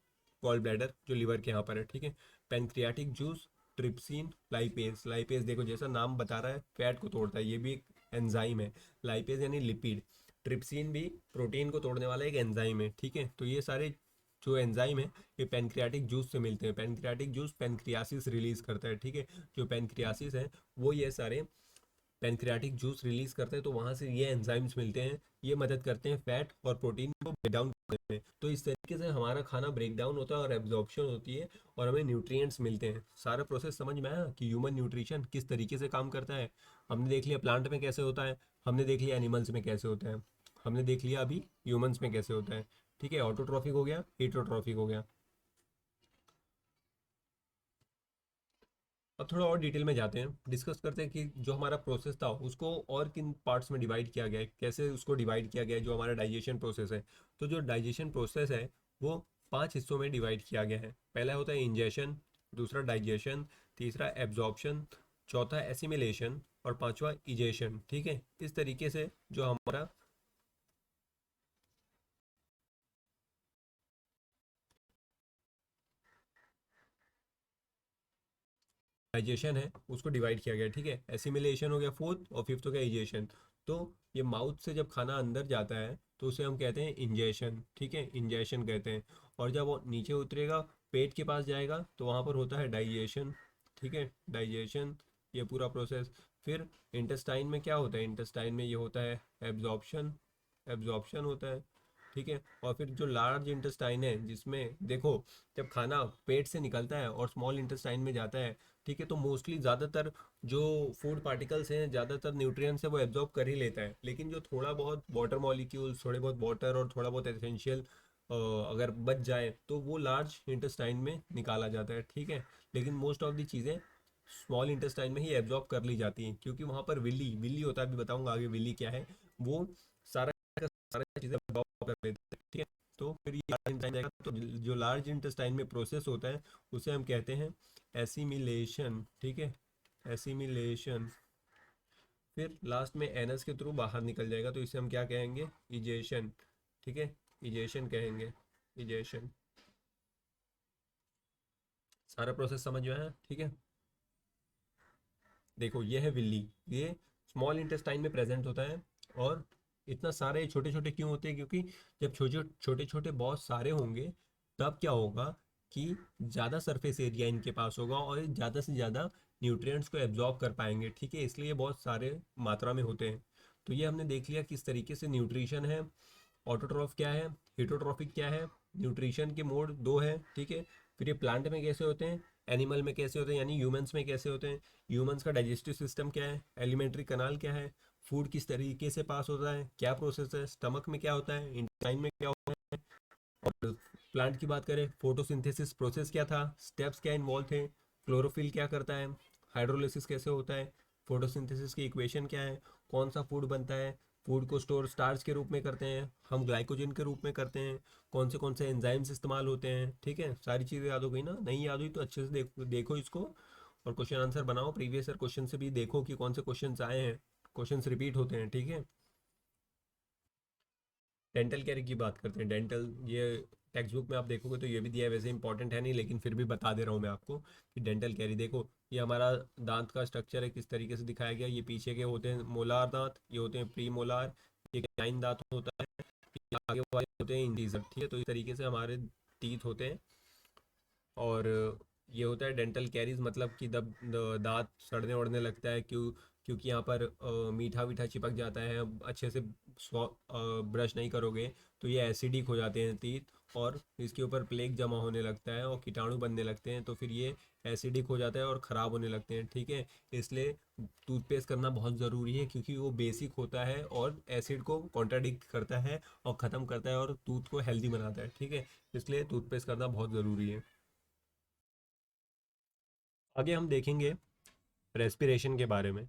गॉल ब्लैडर, जो लिवर के यहाँ पर है, ठीक है। Pancreatic juice, trypsin, lipase. Lipase देखो जैसा नाम बता रहा है फैट को तोड़ता है, ये भी एक एंजाइम है। लाइपेज यानी लिपिड। ट्रिप्सिन भी प्रोटीन को तोड़ने वाला एक एंजाइम है, ठीक है। तो ये सारे जो एंजाइम है ये पेनक्रियाटिक जूस से मिलते हैं। पेनक्रियाटिक जूस पेनक्रियासिस रिलीज करता है, ठीक है। जो पेनक्रियासिस है वो ये सारे पेनक्रियाटिक जूस रिलीज करते हैं, तो वहाँ से ये एंजाइम्स मिलते हैं, ये मदद करते हैं फैट और प्रोटीन को ब्रेक डाउन करने में। तो इस तरीके से हमारा खाना ब्रेक डाउन होता है और एब्जॉर्प्शन होती है और हमें न्यूट्रिएंट्स मिलते हैं। सारा प्रोसेस समझ में आया कि ह्यूमन न्यूट्रिशन किस तरीके से काम करता है। हमने देख लिया प्लांट में कैसे होता है, हमने देख लिया एनिमल्स में कैसे होता है, हमने देख लिया अभी ह्यूमंस में कैसे होता है, ठीक है। ऑटोट्रॉफिक हो गया, हीटरोट्रॉफिक हो गया। अब थोड़ा और डिटेल में जाते हैं, डिस्कस करते हैं कि जो हमारा प्रोसेस था उसको और किन पार्ट्स में डिवाइड किया गया है, कैसे उसको डिवाइड किया गया है, जो हमारा डाइजेशन प्रोसेस है। तो जो डाइजेशन प्रोसेस है वो 5 हिस्सों में डिवाइड किया गया है। पहला होता है इंजेशन, दूसरा डाइजेशन, तीसरा एब्जॉर्प्शन, चौथा एसिमिलेशन और पांचवा इजेशन, ठीक है। इस तरीके से जो हमारा डाइजेशन है उसको डिवाइड किया गया, ठीक है। एसिमिलेशन हो गया फोर्थ और फिफ्थ हो गया इजेशन। तो ये माउथ से जब खाना अंदर जाता है तो उसे हम कहते हैं इंजेशन, ठीक है, इंजेशन कहते हैं। और जब वो नीचे उतरेगा पेट के पास जाएगा तो वहाँ पर होता है डाइजेशन, ठीक है, डाइजेशन, ये पूरा प्रोसेस। फिर इंटेस्टाइन में क्या होता है? इंटेस्टाइन में ये होता है एब्जॉर्प्शन, एब्जॉर्प्शन होता है, ठीक है। और फिर जो लार्ज इंटेस्टाइन है जिसमें देखो जब खाना पेट से निकलता है और स्मॉल इंटेस्टाइन में जाता है, ठीक है, तो मोस्टली ज़्यादातर जो फूड पार्टिकल्स हैं, ज़्यादातर न्यूट्रिएंट्स है वो एब्जॉर्ब कर ही लेता है। लेकिन जो थोड़ा बहुत वाटर मॉलिक्यूल्स, थोड़े बहुत वाटर और थोड़ा बहुत एसेंशियल अगर बच जाए तो वो लार्ज इंटेस्टाइन में निकाला जाता है, ठीक है। लेकिन मोस्ट ऑफ दी चीज़ें स्मॉल इंटेस्टाइन में ही एब्जॉर्ब कर ली जाती हैं, क्योंकि वहाँ पर विली विली होता है, अभी बताऊंगा आगे विली क्या है। वो सारा का सारा चीज़ें एब्जॉर्ब कर लेते हैं, ठीक है। तो फिर ये लार्ज इंटेस्टाइन जाएगा, तो जो लार्ज इंटेस्टाइन में प्रोसेस होता है उसे हम कहते हैं एसिमिलेशन, ठीक है, एसिमिलेशन। फिर लास्ट में एनस के थ्रू बाहर निकल जाएगा तो इसे हम क्या कहेंगे? इजेशन, ठीक है, इजेशन कहेंगे, इजेशन। सारा प्रोसेस समझ में आया, ठीक है। देखो ये है विल्ली, ये स्मॉल इंटेस्टाइन में प्रेजेंट होता है। और इतना सारे छोटे छोटे क्यों होते हैं? क्योंकि जब छोटे छोटे छोटे बहुत सारे होंगे तब क्या होगा कि ज़्यादा सरफेस एरिया इनके पास होगा और ज़्यादा से ज़्यादा न्यूट्रिएंट्स को एब्जॉर्ब कर पाएंगे, ठीक है, इसलिए ये बहुत सारे मात्रा में होते हैं। तो ये हमने देख लिया किस तरीके से न्यूट्रिशन है। ऑटोट्रॉफ क्या है, हीटोट्रॉफिक क्या है, न्यूट्रिशन के मोड दो है, ठीक है। फिर ये प्लांट में कैसे होते हैं, एनिमल में कैसे होते हैं, यानी ह्यूमंस में कैसे होते हैं, ह्यूमंस का डाइजेस्टिव सिस्टम क्या है, एलिमेंट्री कनाल क्या है, फूड किस तरीके से पास होता है, क्या प्रोसेस है, स्टमक में क्या होता है, इंटेस्टाइन में क्या होता है। और प्लांट की बात करें, फोटोसिंथेसिस प्रोसेस क्या था, स्टेप्स क्या इन्वॉल्व थे, क्लोरोफिल क्या करता है, हाइड्रोलिसिस कैसे होता है, फोटोसिंथेसिस की इक्वेशन क्या है, कौन सा फूड बनता है, फूड को स्टोर स्टार्च के रूप में करते हैं, हम ग्लाइकोजन के रूप में करते हैं, कौन से एंजाइम्स इस्तेमाल होते हैं, ठीक है। सारी चीज़ें याद हो गई ना? नहीं याद हुई तो अच्छे से देखो इसको और क्वेश्चन आंसर बनाओ। प्रीवियस ईयर क्वेश्चन से भी देखो कि कौन से क्वेश्चन आए हैं, क्वेश्चन रिपीट होते हैं, ठीक है। डेंटल केयर की बात करते हैं। डेंटल ये टेक्स्ट बुक में आप देखोगे तो ये भी दिया है, वैसे इंपॉर्टेंट है नहीं लेकिन फिर भी बता दे रहा हूँ मैं आपको कि डेंटल कैरी देखो, ये हमारा दांत का स्ट्रक्चर है, किस तरीके से दिखाया गया। ये पीछे के होते हैं मोलार दांत, ये होते हैं प्री मोलार, ये कैनाइन दांत होता है, ये आगे वाले होते हैं इंटीजर, ठीक है। तो इस तरीके से हमारे टीथ होते हैं। और ये होता है डेंटल कैरीज, मतलब कि जब दांत सड़ने वड़ने लगता है, क्यों क्योंकि यहाँ पर मीठा वीठा चिपक जाता है, अच्छे से ब्रश नहीं करोगे तो ये एसिडिक हो जाते हैं टीथ, और इसके ऊपर प्लेक जमा होने लगता है और कीटाणु बनने लगते हैं, तो फिर ये एसिडिक हो जाता है और ख़राब होने लगते हैं। ठीक है, इसलिए टूथपेस्ट करना बहुत ज़रूरी है, क्योंकि वो बेसिक होता है और एसिड को कॉन्ट्राडिक्ट करता है और ख़त्म करता है और टूथ को हेल्दी बनाता है। ठीक है, इसलिए टूथपेस्ट करना बहुत ज़रूरी है। आगे हम देखेंगे रेस्पिरेशन के बारे में।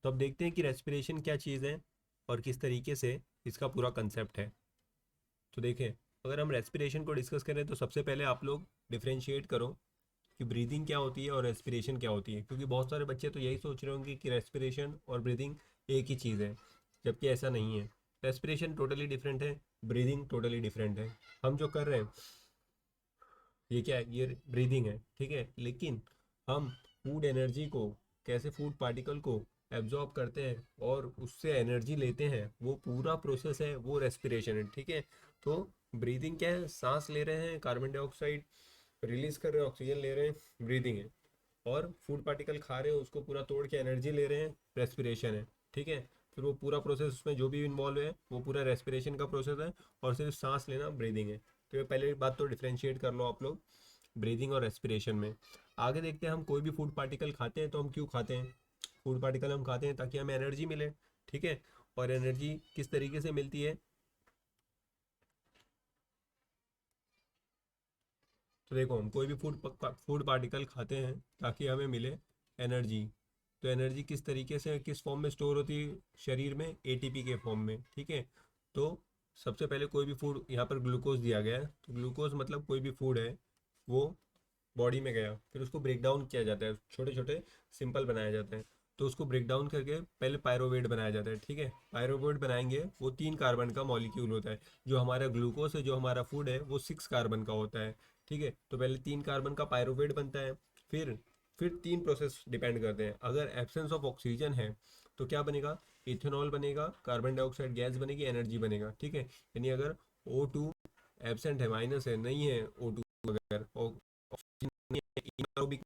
तो अब देखते हैं कि रेस्पिरेशन क्या चीज़ है और किस तरीके से इसका पूरा कंसेप्ट है। तो देखें, अगर हम रेस्पिरेशन को डिस्कस करें तो सबसे पहले आप लोग डिफ्रेंशिएट करो कि ब्रीदिंग क्या होती है और रेस्पिरेशन क्या होती है, क्योंकि बहुत सारे बच्चे तो यही सोच रहे होंगे कि रेस्पिरेशन और ब्रीदिंग एक ही चीज़ है, जबकि ऐसा नहीं है। रेस्पिरेशन टोटली डिफरेंट है, ब्रीदिंग टोटली डिफरेंट है। हम जो कर रहे हैं ये क्या है, ये ब्रीदिंग है। ठीक है, लेकिन हम फूड एनर्जी को, कैसे फूड पार्टिकल को एब्जॉर्ब करते हैं और उससे एनर्जी लेते हैं, वो पूरा प्रोसेस है, वो रेस्पिरेशन है। ठीक है, तो ब्रीदिंग क्या है, सांस ले रहे हैं, कार्बन डाइऑक्साइड रिलीज कर रहे हैं, ऑक्सीजन ले रहे हैं, ब्रीदिंग है। और फूड पार्टिकल खा रहे हैं, उसको पूरा तोड़ के एनर्जी ले रहे हैं, रेस्पिरेशन है। ठीक है, फिर वो पूरा प्रोसेस उसमें जो भी इन्वॉल्व है वो पूरा रेस्पिरेशन का प्रोसेस है, और सिर्फ सांस लेना ब्रीदिंग है। तो ये पहले बात तो डिफ्रेंशिएट कर लो आप लोग ब्रीदिंग और रेस्पिरेशन में। आगे देखते हैं, हम कोई भी फूड पार्टिकल खाते हैं तो हम क्यों खाते हैं। फूड पार्टिकल हम खाते हैं ताकि हमें एनर्जी मिले। ठीक है, और एनर्जी किस तरीके से मिलती है, तो देखो हम कोई भी फूड पार्टिकल खाते हैं ताकि हमें मिले एनर्जी। तो एनर्जी किस तरीके से, किस फॉर्म में स्टोर होती है शरीर में, एटीपी के फॉर्म में। ठीक है, तो सबसे पहले कोई भी फूड, यहाँ पर ग्लूकोज दिया गया है, तो ग्लूकोज मतलब कोई भी फूड है वो बॉडी में गया, फिर उसको ब्रेक डाउन किया जाता है, छोटे छोटे सिंपल बनाया जाता है। तो उसको ब्रेक डाउन करके पहले पायरोवेट बनाया जाता है। ठीक है, पायरोवेट बनाएंगे, वो 3 कार्बन का मॉलिक्यूल होता है। जो हमारा ग्लूकोज है, जो हमारा फूड है, वो 6 कार्बन का होता है। ठीक है, तो पहले 3 कार्बन का पायरोवेट बनता है, फिर 3 प्रोसेस डिपेंड करते हैं। अगर एब्सेंस ऑफ ऑक्सीजन है तो क्या बनेगा, इथेनॉल बनेगा, कार्बन डाइऑक्साइड गैस बनेगी, एनर्जी बनेगा। ठीक है, यानी अगर O2 एबसेंट है, माइनस है, नहीं है O2, अगर ऑक्सीजन नहीं है, इनएरोबिक,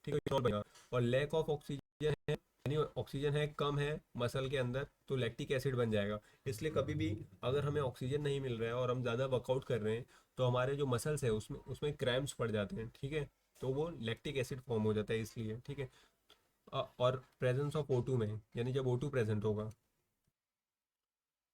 ठीक है, इथेनॉल बनेगा। और लैक ऑफ ऑक्सीजन है, यानी ऑक्सीजन है, कम है मसल के अंदर, तो लैक्टिक एसिड बन जाएगा। इसलिए कभी भी अगर हमें ऑक्सीजन नहीं मिल रहा है और हम ज़्यादा वर्कआउट कर रहे हैं तो हमारे जो मसल्स है उसमें उसमें क्रैम्प्स पड़ जाते हैं। ठीक है, तो वो लैक्टिक एसिड फॉर्म हो जाता है इसलिए। ठीक है, और प्रेजेंस ऑफ O2 में, यानी जब O2 प्रेजेंट होगा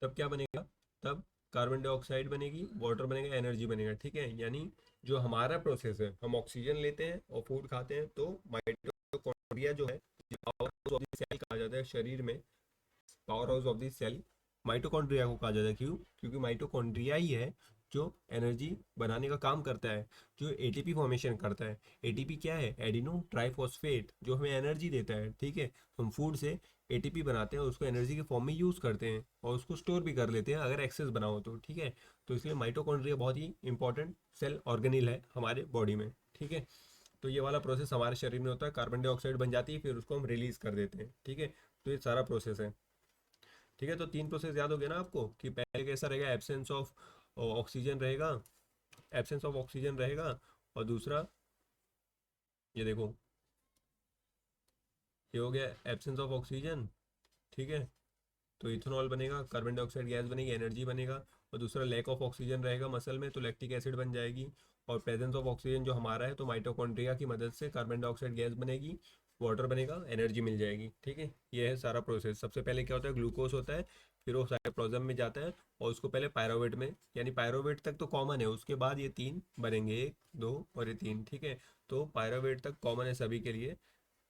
तब क्या बनेगा, तब कार्बन डाइऑक्साइड बनेगी, वाटर बनेगा, एनर्जी बनेगा। ठीक है, यानी जो हमारा प्रोसेस है, हम ऑक्सीजन लेते हैं और फूड खाते हैं, तो माइटोकॉन्ड्रिया जो है, powerhouse of the cell कहा जाता है शरीर में, powerhouse of the cell mitochondria को कहा जाता है। क्यों, क्योंकि माइटोकॉन्ड्रिया ही है जो एनर्जी बनाने का काम करता है, जो एटीपी फॉर्मेशन करता है। एटीपी क्या है, एडिनो ट्राइफॉस्फेट, जो हमें एनर्जी देता है। ठीक है, हम फूड से एटीपी बनाते हैं, उसको एनर्जी के फॉर्म में यूज़ करते हैं और उसको स्टोर भी कर लेते हैं अगर एक्सेस बनाओ तो। ठीक है, तो इसलिए माइटोकॉन्ड्रिया बहुत ही इंपॉर्टेंट सेल ऑर्गेनिल है हमारे बॉडी में। ठीक है, तो ये वाला प्रोसेस हमारे शरीर में होता है, कार्बन डाइऑक्साइड बन जाती है, फिर उसको हम रिलीज कर देते हैं। ठीक है, तो ये सारा प्रोसेस है। ठीक है, तो 3 प्रोसेस याद हो गया ना आपको, कि पहले कैसा रहेगा, एब्सेंस ऑफ ऑक्सीजन रहेगा, एब्सेंस ऑफ ऑक्सीजन रहेगा, और दूसरा ये देखो, ये हो गया एब्सेंस ऑफ ऑक्सीजन। ठीक है, तो इथेनॉल बनेगा, कार्बन डाइऑक्साइड गैस बनेगी, एनर्जी बनेगा। और दूसरा लैक ऑफ ऑक्सीजन रहेगा मसल में, तो लैक्टिक एसिड बन जाएगी। और प्रेजेंस ऑफ ऑक्सीजन जो हमारा है, तो माइटोकॉन्ड्रिया की मदद से कार्बन डाइऑक्साइड गैस बनेगी, वाटर बनेगा, एनर्जी मिल जाएगी। ठीक है, ये है सारा प्रोसेस। सबसे पहले क्या होता है, ग्लूकोज होता है, फिर वो साइटोप्लाज्म में जाता है, और उसको पहले पायरोवेट में, यानी पायरोवेट तक तो कॉमन है, उसके बाद ये 3 बनेंगे, 1 2 और ये 3। ठीक है, तो पायरोवेट तक कॉमन है सभी के लिए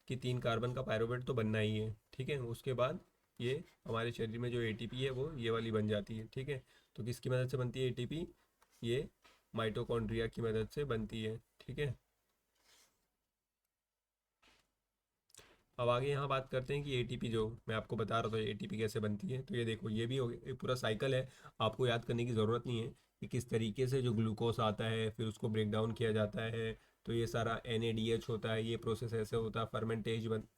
कि 3 कार्बन का पायरोवेट तो बनना ही है। ठीक है, उसके बाद ये हमारे शरीर में जो एटीपी है वो ये वाली बन जाती है। ठीक है, तो किसकी मदद से बनती है एटीपी, ये माइटोकॉन्ड्रिया की मदद से बनती है। ठीक है, अब आगे यहाँ बात करते हैं कि एटीपी, जो मैं आपको बता रहा था एटीपी कैसे बनती है, तो ये देखो, ये भी हो गया, ये पूरा साइकिल है, आपको याद करने की ज़रूरत नहीं है कि किस तरीके से जो ग्लूकोज आता है फिर उसको ब्रेक डाउन किया जाता है, तो ये सारा NADH होता है, ये प्रोसेस ऐसे होता है,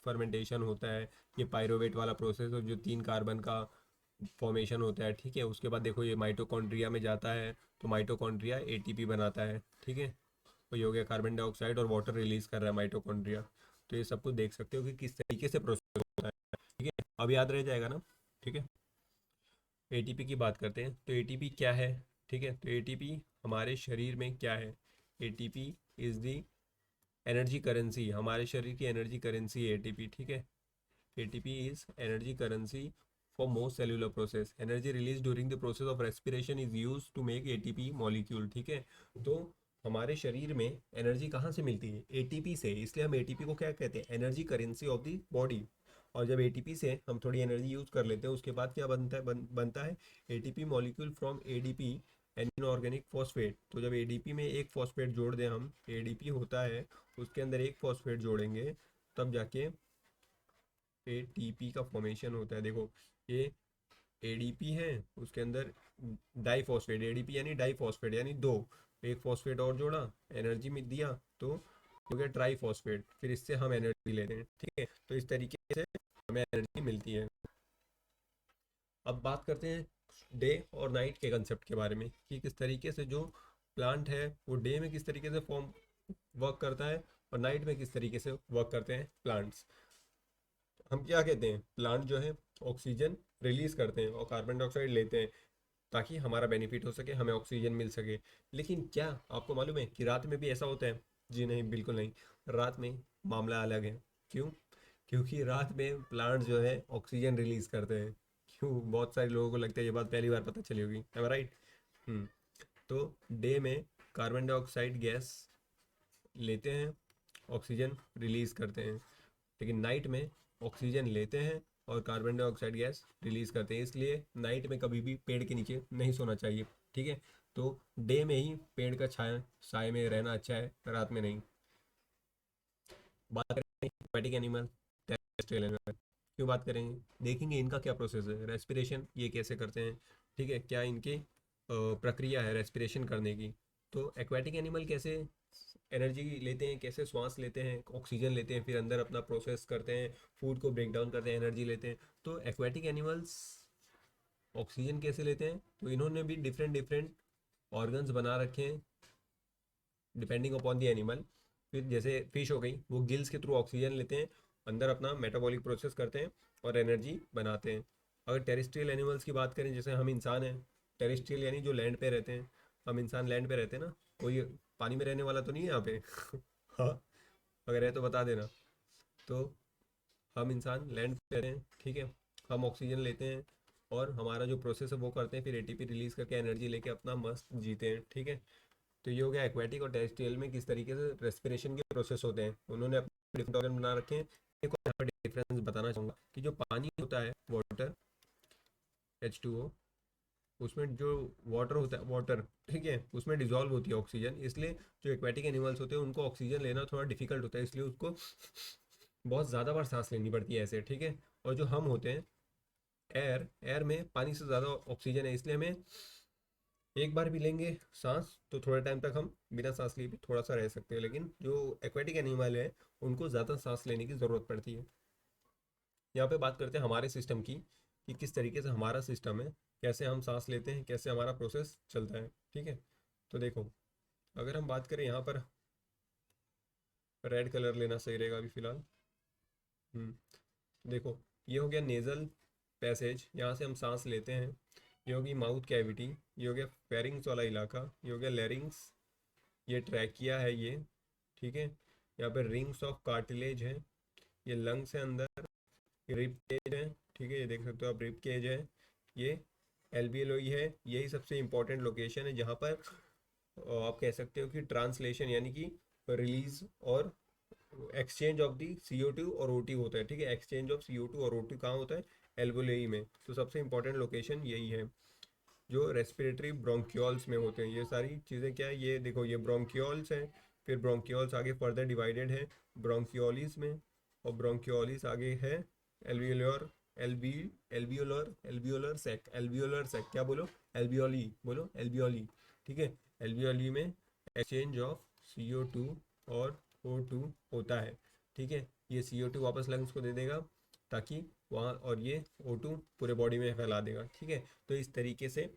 फर्मेंटेशन होता है, ये पायरोवेट वाला प्रोसेस है जो 3 कार्बन का फॉर्मेशन होता है। ठीक है, उसके बाद देखो ये माइटोकॉन्ड्रिया में जाता है, तो माइटोकॉन्ड्रिया एटीपी बनाता है। ठीक है, तो ये हो गया, कार्बन डाइऑक्साइड और वाटर रिलीज कर रहा है माइटोकॉन्ड्रिया। तो ये सब कुछ देख सकते हो कि किस तरीके से प्रोसेस होता है। अब याद रह जाएगा ना। ठीक है, एटीपी की बात करते हैं। तो एटीपी क्या है? ठीक है, तो एटीपी हमारे शरीर में क्या है? ATP is the energy currency, हमारे शरीर की एनर्जी करेंसी है एटीपी। ठीक है, ATP is energy currency for most cellular process. Energy released during the process of respiration is used to make ATP molecule. ठीक है, तो हमारे शरीर में एनर्जी कहाँ से मिलती है? ATP से। इसलिए हम ATP को क्या कहते हैं? Energy currency of the body. और जब ATP से हम थोड़ी एनर्जी यूज कर लेते हैं, उसके बाद क्या बनता है? बनता है ATP molecule from ADP, inorganic phosphate. तो जब ADP में एक फॉस्फेट जोड़ दें हम, ADP होता है, उसके अंदर एक फॉस्फेट जोड़ेंगे, तब जाके एटीपी का फॉर्मेशन होता है। देखो, ये एडीपी है, उसके अंदर डाइफॉस्फेट, एडीपी यानी डाइफॉस्फेट यानी दो, एक फॉस्फेट और जोड़ा, एनर्जी में दिया, तो हो गया ट्राइफॉस्फेट। फिर इससे हम एनर्जी लेते हैं। ठीक है, तो इस तरीके से हमें एनर्जी मिलती है। अब बात करते हैं डे और नाइट के कंसेप्ट के बारे में, कि किस तरीके से जो प्लांट है वो डे में किस तरीके से फॉर्म वर्क करता है और नाइट में किस तरीके से वर्क करते हैं प्लांट्स। हम क्या कहते हैं? प्लांट जो है ऑक्सीजन रिलीज करते हैं और कार्बन डाइऑक्साइड लेते हैं, ताकि हमारा बेनिफिट हो सके, हमें ऑक्सीजन मिल सके। लेकिन क्या आपको मालूम है कि रात में भी ऐसा होता है? जी नहीं, बिल्कुल नहीं। रात में मामला अलग है। क्यों? क्योंकि रात में प्लांट जो है ऑक्सीजन रिलीज करते हैं। क्यों? बहुत सारे लोगों को लगता है ये बात पहली बार पता चली होगी, है राइट? हम्म। तो डे में कार्बन डाइऑक्साइड गैस लेते हैं, ऑक्सीजन रिलीज करते हैं। लेकिन नाइट में ऑक्सीजन लेते हैं और कार्बन डाइऑक्साइड गैस रिलीज करते हैं। इसलिए नाइट में कभी भी पेड़ के नीचे नहीं सोना चाहिए। ठीक है, तो डे में ही पेड़ का छाया साए में रहना अच्छा है, रात में नहीं। बात करें एक्वाटिक एनिमल, टेरेस्ट्रियल एनिमल, क्यों बात करेंगे? देखेंगे इनका क्या प्रोसेस है, रेस्पिरेशन ये कैसे करते हैं। ठीक है, क्या इनकी प्रक्रिया है रेस्पिरेशन करने की। तो एक्वाटिक एनिमल कैसे एनर्जी लेते हैं, कैसे श्वास लेते हैं, ऑक्सीजन लेते हैं, फिर अंदर अपना प्रोसेस करते हैं, फूड को ब्रेक डाउन करते हैं, एनर्जी लेते हैं। तो एक्वाटिक एनिमल्स ऑक्सीजन कैसे लेते हैं? तो इन्होंने भी डिफरेंट डिफरेंट ऑर्गन्स बना रखे हैं डिपेंडिंग अपॉन द एनिमल। फिर जैसे फिश हो गई, वो गिल्स के थ्रू ऑक्सीजन लेते हैं, अंदर अपना मेटाबॉलिक प्रोसेस करते हैं और एनर्जी बनाते हैं। अगर टेरेस्ट्रियल एनिमल्स की बात करें, जैसे हम इंसान हैं, टेरेस्ट्रियल यानी जो लैंड पे रहते हैं, हम इंसान लैंड पे रहते हैं ना, कोई पानी में रहने वाला तो नहीं है यहाँ पे? हाँ, अगर है तो बता देना। तो हम इंसान लैंड पे रहते हैं। ठीक है, हम ऑक्सीजन लेते हैं और हमारा जो प्रोसेस है वो करते हैं, फिर एटीपी रिलीज करके एनर्जी लेके अपना मस्त जीते हैं। ठीक है, तो ये हो गया एक्वेटिक और टेरेस्ट्रियल में किस तरीके से रेस्पिरेशन के प्रोसेस होते हैं, उन्होंने अपने डिफरेंट ऑर्गन बना रखे हैं। एक और यहाँ पर डिफरेंस बताना चाहूँगा कि जो पानी होता है, वाटर, H2O, उसमें जो वाटर होता है, वाटर, ठीक है, उसमें डिजॉल्व होती है ऑक्सीजन। इसलिए जो एक्वेटिक एनिमल्स होते हैं उनको ऑक्सीजन लेना थोड़ा डिफिकल्ट होता है, इसलिए उसको बहुत ज़्यादा बार सांस लेनी पड़ती है ऐसे। ठीक है, और जो हम होते हैं, एयर, एयर में पानी से ज़्यादा ऑक्सीजन है, इसलिए हमें एक बार भी लेंगे सांस तो थोड़े टाइम तक हम बिना सांस लिए भी थोड़ा सा रह सकते हैं। लेकिन जो एक्वेटिक एनिमल है उनको ज़्यादा सांस लेने की ज़रूरत पड़ती है। यहाँ पे बात करते हैं हमारे सिस्टम की, कि किस तरीके से हमारा सिस्टम है, कैसे हम सांस लेते हैं, कैसे हमारा प्रोसेस चलता है। ठीक है, तो देखो, अगर हम बात करें यहाँ पर, रेड कलर लेना सही रहेगा अभी फ़िलहाल। देखो, ये हो गया नेज़ल पैसेज, यहाँ से हम सांस लेते हैं। ये होगी माउथ कैविटी, ये हो गया फेरिंग्स वाला इलाका, ये हो गया लेरिंग्स, ये ट्रैकिया है ये। ठीक है, यहाँ पे रिंग्स ऑफ कार्टिलेज है, ये लंग्स है अंदर, ये रिब केज है। ठीक है, ये देख सकते हो आप, रिब केज है। ये एल्वियोलाई है, यही सबसे इंपॉर्टेंट लोकेशन है जहाँ पर आप कह सकते हो कि ट्रांसलेशन यानी कि रिलीज और एक्सचेंज ऑफ दी CO2 और O2 होता है। ठीक है, एक्सचेंज ऑफ CO2 और O2 कहाँ होता है? एल्वोलाई में। तो सबसे इंपॉर्टेंट लोकेशन यही है, जो रेस्पिरेटरी ब्रोंक्यूल्स में होते हैं। ये सारी चीज़ें क्या है, ये देखो, ये ब्रोंक्यूल्स हैं, फिर ब्रोंक्यूल्स आगे फर्दर डिवाइडेड है ब्रोंक्यूलिस में, और ब्रोंक्यूलिस आगे है एल्वियोलर, एल्वी एल्वियोलर, एल्वियोलर सेक, एल्वियोलर सेक, क्या बोलो? एल्वियोली बोलो, एल्वियोली। ठीक है, एल्वियोली में एक्सचेंज ऑफ CO2 और O2 होता है। ठीक है, ये CO2 वापस लंग्स को दे देगा, ताकि वहाँ, और ये O2 पूरे बॉडी में फैला देगा। ठीक है, तो इस तरीके से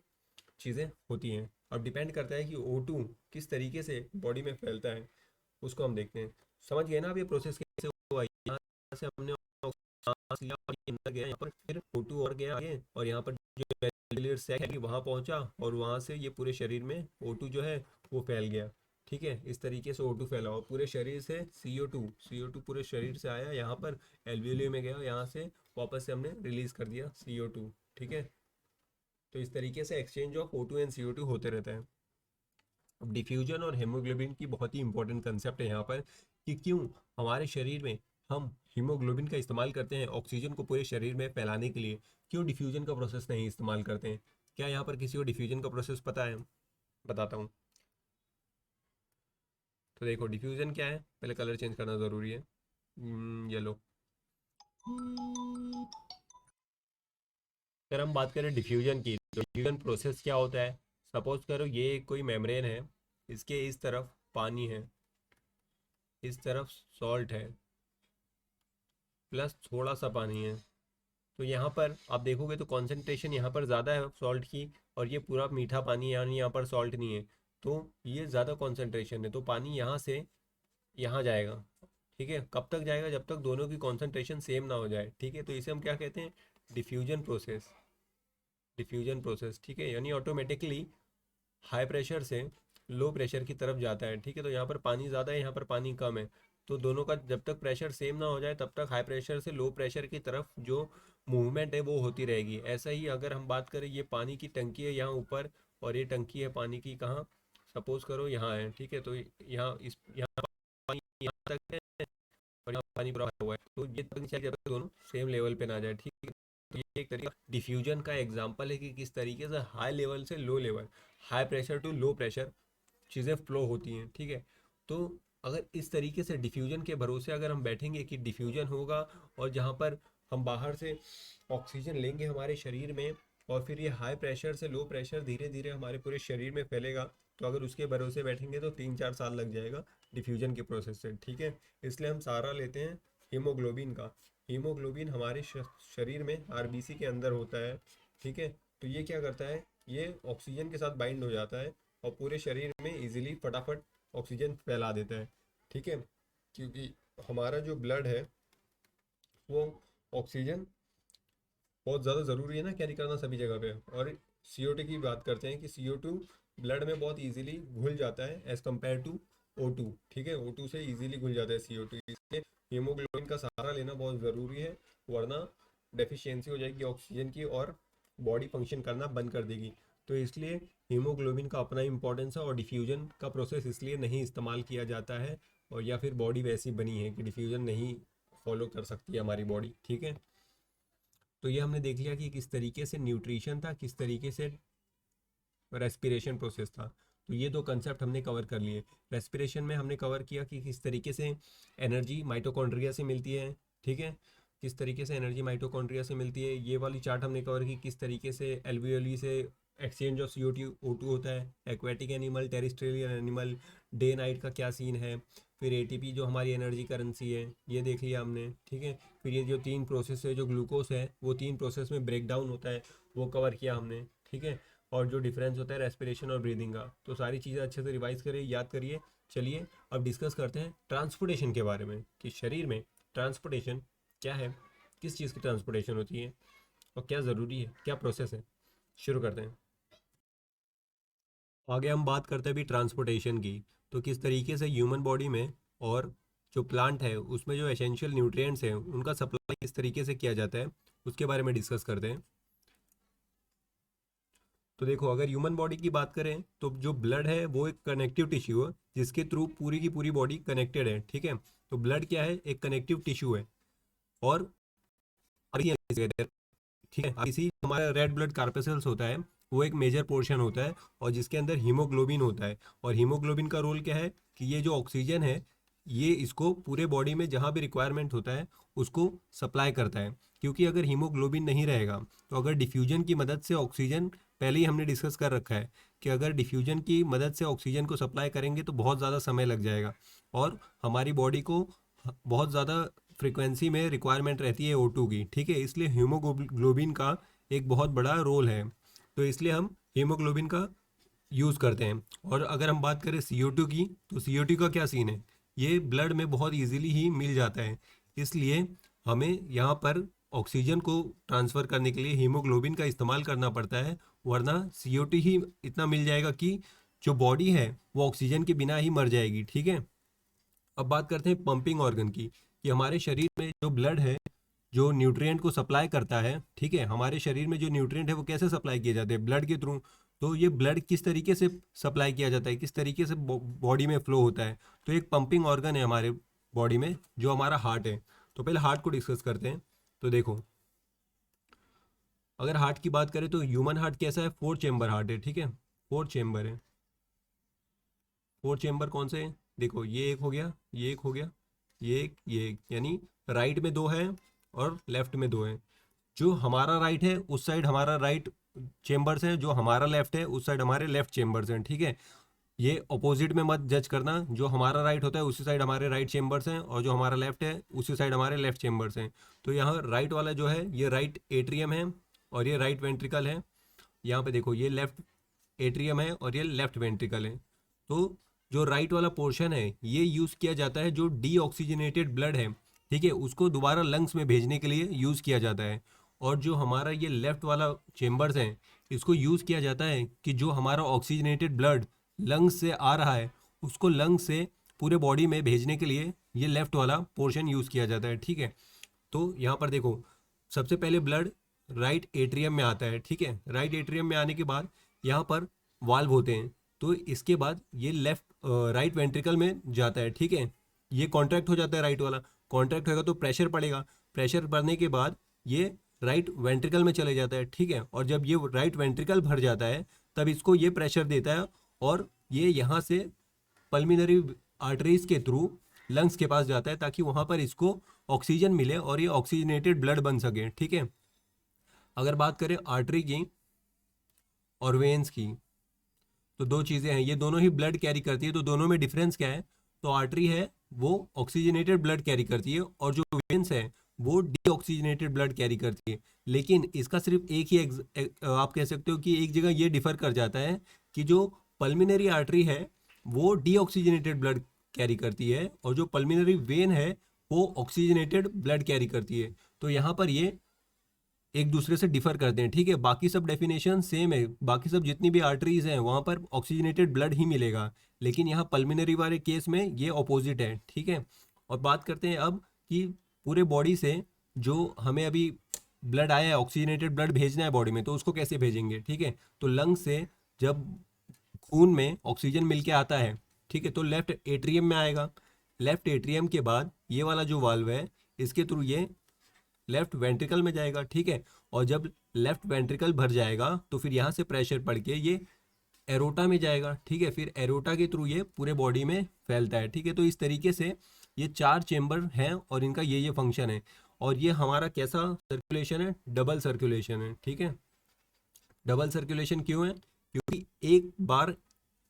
चीज़ें होती हैं। अब डिपेंड करता है कि O2 किस तरीके से बॉडी में फैलता है, उसको हम देखते हैं। समझ गए ना अब ये प्रोसेस कैसे हुआ? यहाँ से हमने सांस लिया और ये अंदर गया यहाँ पर, फिर O2 और गया आगे, और यहाँ पर जो एल्वियोलर सैक है वहाँ पहुँचा, और वहाँ से ये पूरे शरीर में O2 जो है वो फैल गया। ठीक है, इस तरीके से O2 फैला, और पूरे शरीर से CO2 पूरे शरीर से आया यहाँ पर एल्वियोली में गया, यहाँ से वापस से हमने रिलीज कर दिया CO2। ठीक है, तो इस तरीके से exchange of O2 and CO2 होते रहता है। अब डिफ्यूजन और हेमोग्लोबिन की बहुत ही इंपॉर्टेंट कंसेप्ट है यहाँ पर, कि क्यों हमारे शरीर में हम हीमोग्लोबिन का इस्तेमाल करते हैं ऑक्सीजन को पूरे शरीर में फैलाने के लिए, क्यों डिफ्यूजन का प्रोसेस नहीं इस्तेमाल करते हैं। क्या यहाँ पर किसी को डिफ्यूजन का प्रोसेस पता है? बताता हूँ। तो देखो डिफ्यूजन क्या है, पहले कलर चेंज करना ज़रूरी है, येलो। अगर हम बात करें डिफ्यूजन की, तो डिफ्यूजन प्रोसेस क्या होता है। सपोज करो ये कोई मेम्ब्रेन है, इसके इस तरफ पानी है, इस तरफ सॉल्ट है, प्लस थोड़ा सा पानी है। तो यहाँ पर आप देखोगे तो कॉन्सेंट्रेशन यहाँ पर ज़्यादा है सॉल्ट की, और ये पूरा मीठा पानी, यानी यहाँ पर सॉल्ट नहीं है, तो ये ज़्यादा कॉन्सेंट्रेशन है, तो पानी यहाँ से यहाँ जाएगा। ठीक है, कब तक जाएगा? जब तक दोनों की कॉन्सेंट्रेशन सेम ना हो जाए। ठीक है, तो इसे हम क्या कहते हैं? Diffusion process. डिफ्यूजन प्रोसेस, ठीक है, यानी ऑटोमेटिकली हाई प्रेशर से लो प्रेशर की तरफ जाता है। ठीक है, तो यहाँ पर पानी ज़्यादा है, यहाँ पर पानी कम है, तो दोनों का जब तक प्रेशर सेम ना हो जाए तब तक हाई प्रेशर से लो प्रेशर की तरफ जो मूवमेंट है वो होती रहेगी। ऐसा ही अगर हम बात करें, ये पानी की टंकी है यहाँ ऊपर, और ये टंकी है पानी की कहाँ, सपोज करो यहाँ है। ठीक है, तो यहाँ पानी यहाँ तक है, और यहाँ पानी पूरा भरा हुआ है, तो ये तक नहीं चाहिए जब तक दोनों सेम लेवल पे ना जाए। ठीक है, तो ये एक तरीका डिफ्यूजन का एग्जांपल है कि किस तरीके से हाई लेवल से low level, high pressure to low pressure चीज़ें फ्लो होती हैं। ठीक है, तो अगर इस तरीके से डिफ्यूजन के भरोसे अगर हम बैठेंगे कि डिफ्यूजन होगा, और जहाँ पर हम बाहर से ऑक्सीजन लेंगे हमारे शरीर में, और फिर ये हाई प्रेशर से लो प्रेशर धीरे धीरे हमारे पूरे शरीर में फैलेगा, तो अगर उसके भरोसे बैठेंगे तो 3-4 साल लग जाएगा डिफ्यूजन के प्रोसेस से। ठीक है, इसलिए हम सहारा लेते हैं हीमोग्लोबिन का। हीमोग्लोबिन हमारे शरीर में आरबीसी के अंदर होता है। ठीक है, तो ये क्या करता है, ये ऑक्सीजन के साथ बाइंड हो जाता है, और पूरे शरीर में इजीली फटाफट ऑक्सीजन फैला देता है। ठीक है, क्योंकि हमारा जो ब्लड है वो ऑक्सीजन बहुत ज़्यादा ज़रूरी है ना कैरी करना सभी जगह पे। और CO2 की बात करते हैं कि CO2 ब्लड में बहुत इजीली घुल जाता है एज़ कम्पेयर टू O2। ठीक है, O2 से इजीली घुल जाता है CO2, इसलिए हीमोग्लोबिन का सहारा लेना बहुत ज़रूरी है, वरना डेफिशिएंसी हो जाएगी ऑक्सीजन की और बॉडी फंक्शन करना बंद कर देगी। तो इसलिए हीमोग्लोबिन का अपना इंपॉर्टेंस है, और डिफ्यूजन का प्रोसेस इसलिए नहीं इस्तेमाल किया जाता है, और या फिर बॉडी वैसी बनी है कि डिफ्यूजन नहीं फॉलो कर सकती है हमारी बॉडी। ठीक है, तो ये हमने देख लिया कि किस तरीके से न्यूट्रिशन था, किस तरीके से रेस्पिरेशन प्रोसेस था। तो ये दो कंसेप्ट हमने कवर कर लिए। रेस्पिरेशन में हमने कवर किया कि किस तरीके से एनर्जी माइटोकॉन्ड्रिया से मिलती है। ठीक है, किस तरीके से एनर्जी माइटोकॉन्ड्रिया से मिलती है। ये वाली चार्ट हमने कवर की, किस तरीके से एल्वियोली से एक्सचेंज ऑफ CO2 होता है। Aquatic animal, terrestrial animal, day night का क्या सीन है। फिर ATP जो हमारी एनर्जी करेंसी है, ये देख लिया हमने। ठीक है, फिर ये जो 3 प्रोसेस है, जो ग्लूकोज है वो 3 प्रोसेस में ब्रेक डाउन होता है, वो कवर किया हमने। ठीक है, और जो डिफरेंस होता है रेस्पिरेशन और ब्रीदिंग का, तो सारी चीज़ें अच्छे से रिवाइज करिए, याद करिए। चलिए अब डिस्कस करते हैं ट्रांसपोर्टेशन के बारे में, कि शरीर में ट्रांसपोर्टेशन क्या है, किस चीज़ की ट्रांसपोर्टेशन होती है, और क्या ज़रूरी है, क्या प्रोसेस है। शुरू करते हैं। आगे हम बात करते हैं भी ट्रांसपोर्टेशन की, तो किस तरीके से ह्यूमन बॉडी में और जो प्लांट है उसमें जो एसेंशियल न्यूट्रिएंट्स हैं उनका सप्लाई किस तरीके से किया जाता है, उसके बारे में डिस्कस करते हैं। तो देखो, अगर ह्यूमन बॉडी की बात करें तो जो ब्लड है वो एक कनेक्टिव टिश्यू है, जिसके थ्रू पूरी की पूरी बॉडी कनेक्टेड है। ठीक है, तो ब्लड क्या है, एक कनेक्टिव टिश्यू है। और ठीक है, इसी हमारा रेड ब्लड कार्पेसल्स होता है, वो एक मेजर पोर्शन होता है, और जिसके अंदर हीमोग्लोबिन होता है। और हीमोग्लोबिन का रोल क्या है कि ये जो ऑक्सीजन है ये इसको पूरे बॉडी में जहाँ भी रिक्वायरमेंट होता है उसको सप्लाई करता है। क्योंकि अगर हीमोग्लोबिन नहीं रहेगा, तो अगर डिफ्यूजन की मदद से ऑक्सीजन, पहले ही हमने डिस्कस कर रखा है कि अगर डिफ्यूजन की मदद से ऑक्सीजन को सप्लाई करेंगे तो बहुत ज़्यादा समय लग जाएगा, और हमारी बॉडी को बहुत ज़्यादा फ्रिक्वेंसी में रिक्वायरमेंट रहती है O2 की। ठीक है, इसलिए हीमोग्लोबिन का एक बहुत बड़ा रोल है, तो इसलिए हम हीमोग्लोबिन का यूज़ करते हैं। और अगर हम बात करें CO2 की, तो CO2 का क्या सीन है, ये ब्लड में बहुत इजीली ही मिल जाता है, इसलिए हमें यहाँ पर ऑक्सीजन को ट्रांसफ़र करने के लिए हीमोग्लोबिन का इस्तेमाल करना पड़ता है, वरना CO2 ही इतना मिल जाएगा कि जो बॉडी है वो ऑक्सीजन के बिना ही मर जाएगी। ठीक है। अब बात करते हैं पंपिंग ऑर्गन की, कि हमारे शरीर में जो ब्लड है जो न्यूट्रिएंट को सप्लाई करता है, ठीक है, हमारे शरीर में जो न्यूट्रिएंट है वो कैसे सप्लाई किए जाते हैं, ब्लड के थ्रू। तो ये ब्लड किस तरीके से सप्लाई किया जाता है, किस तरीके से बॉडी में फ्लो होता है, तो एक पंपिंग ऑर्गन है हमारे बॉडी में जो हमारा हार्ट है। तो पहले हार्ट को डिस्कस करते हैं। तो देखो, अगर हार्ट की बात करें तो ह्यूमन हार्ट कैसा है, 4 चेम्बर हार्ट है। ठीक है, 4 चेम्बर है। 4 चेम्बर कौन से हैं, देखो ये एक हो गया, ये एक हो गया, ये एक, यानी राइट में 2 है और लेफ्ट में 2 है। जो हमारा राइट है उस साइड हमारा राइट चेम्बर्स है, जो हमारा लेफ्ट है उस साइड हमारे लेफ्ट चेम्बर्स हैं। ठीक है, ये अपोजिट में मत जज करना, जो हमारा राइट होता है उसी साइड हमारे राइट चेम्बर्स हैं और जो हमारा लेफ्ट है उसी साइड हमारे लेफ्ट चेम्बर्स हैं। तो यहाँ राइट वाला जो है ये राइट एट्रियम है और ये राइट वेंट्रिकल है। यहाँ पे देखो ये लेफ्ट एट्रियम है और ये लेफ्ट वेंट्रिकल है। तो जो राइट वाला पोर्शन है ये यूज़ किया जाता है, जो डीऑक्सीजनेटेड ब्लड है, ठीक है, उसको दोबारा लंग्स में भेजने के लिए यूज़ किया जाता है। और जो हमारा ये लेफ्ट वाला चेम्बर्स है इसको यूज़ किया जाता है कि जो हमारा ऑक्सीजनेटेड ब्लड लंग्स से आ रहा है उसको लंग्स से पूरे बॉडी में भेजने के लिए ये लेफ्ट वाला पोर्शन यूज़ किया जाता है। ठीक है, तो यहाँ पर देखो, सबसे पहले ब्लड राइट एट्रियम में आता है। ठीक है, राइट एट्रियम में आने के बाद यहाँ पर वाल्व होते हैं, तो इसके बाद ये लेफ्ट राइट वेंट्रिकल में जाता है। ठीक है, ये कॉन्ट्रैक्ट हो जाता है राइट वाला, कॉन्ट्रैक्ट होगा तो प्रेशर पड़ेगा, प्रेशर पड़ने के बाद ये राइट वेंट्रिकल में चले जाता है। ठीक है, और जब ये राइट वेंट्रिकल भर जाता है तब इसको ये प्रेशर देता है और ये यहाँ से पल्मिनरी आर्टरीज के थ्रू लंग्स के पास जाता है ताकि वहाँ पर इसको ऑक्सीजन मिले और ये ऑक्सीजनेटेड ब्लड बन सके। ठीक है, अगर बात करें आर्टरी की और वेन्स की, तो दो चीज़ें हैं, ये दोनों ही ब्लड कैरी करती है। तो दोनों में डिफरेंस क्या है, तो आर्टरी है वो ऑक्सीजनेटेड ब्लड कैरी करती है और जो वेन्स है वो डीऑक्सीजनेटेड ब्लड कैरी करती है। लेकिन इसका सिर्फ एक ही आप कह सकते हो कि एक जगह ये डिफर कर जाता है कि जो पल्मिनरी आर्टरी है वो डीऑक्सीजनेटेड ब्लड कैरी करती है और जो पल्मिनरी वेन है वो ऑक्सीजनेटेड ब्लड कैरी करती है। तो यहाँ पर ये एक दूसरे से डिफर करते हैं। ठीक है, बाकी सब डेफिनेशन सेम है, बाकी सब जितनी भी आर्टरीज हैं वहाँ पर ऑक्सीजनेटेड ब्लड ही मिलेगा, लेकिन यहाँ पल्मिनरी वाले केस में ये ऑपोजिट है। ठीक है, और बात करते हैं अब कि पूरे बॉडी से जो हमें अभी ब्लड आया है, ऑक्सीजनेटेड ब्लड भेजना है बॉडी में, तो उसको कैसे भेजेंगे। ठीक है, तो लंग से जब खून में ऑक्सीजन मिल के आता है, ठीक है, तो लेफ्ट एट्रियम में आएगा, लेफ्ट एट्रियम के बाद ये वाला जो वाल्व है इसके थ्रू ये लेफ्ट वेंट्रिकल में जाएगा। ठीक है, और जब लेफ्ट वेंट्रिकल भर जाएगा तो फिर यहाँ से प्रेशर पड़ के ये एरोटा में जाएगा। ठीक है, फिर एरोटा के थ्रू ये पूरे बॉडी में फैलता है। ठीक है, तो इस तरीके से ये 4 चेम्बर हैं और इनका ये फंक्शन है। और ये हमारा कैसा सर्कुलेशन है, डबल सर्कुलेशन है। ठीक है, डबल सर्कुलेशन क्यों है, क्योंकि एक बार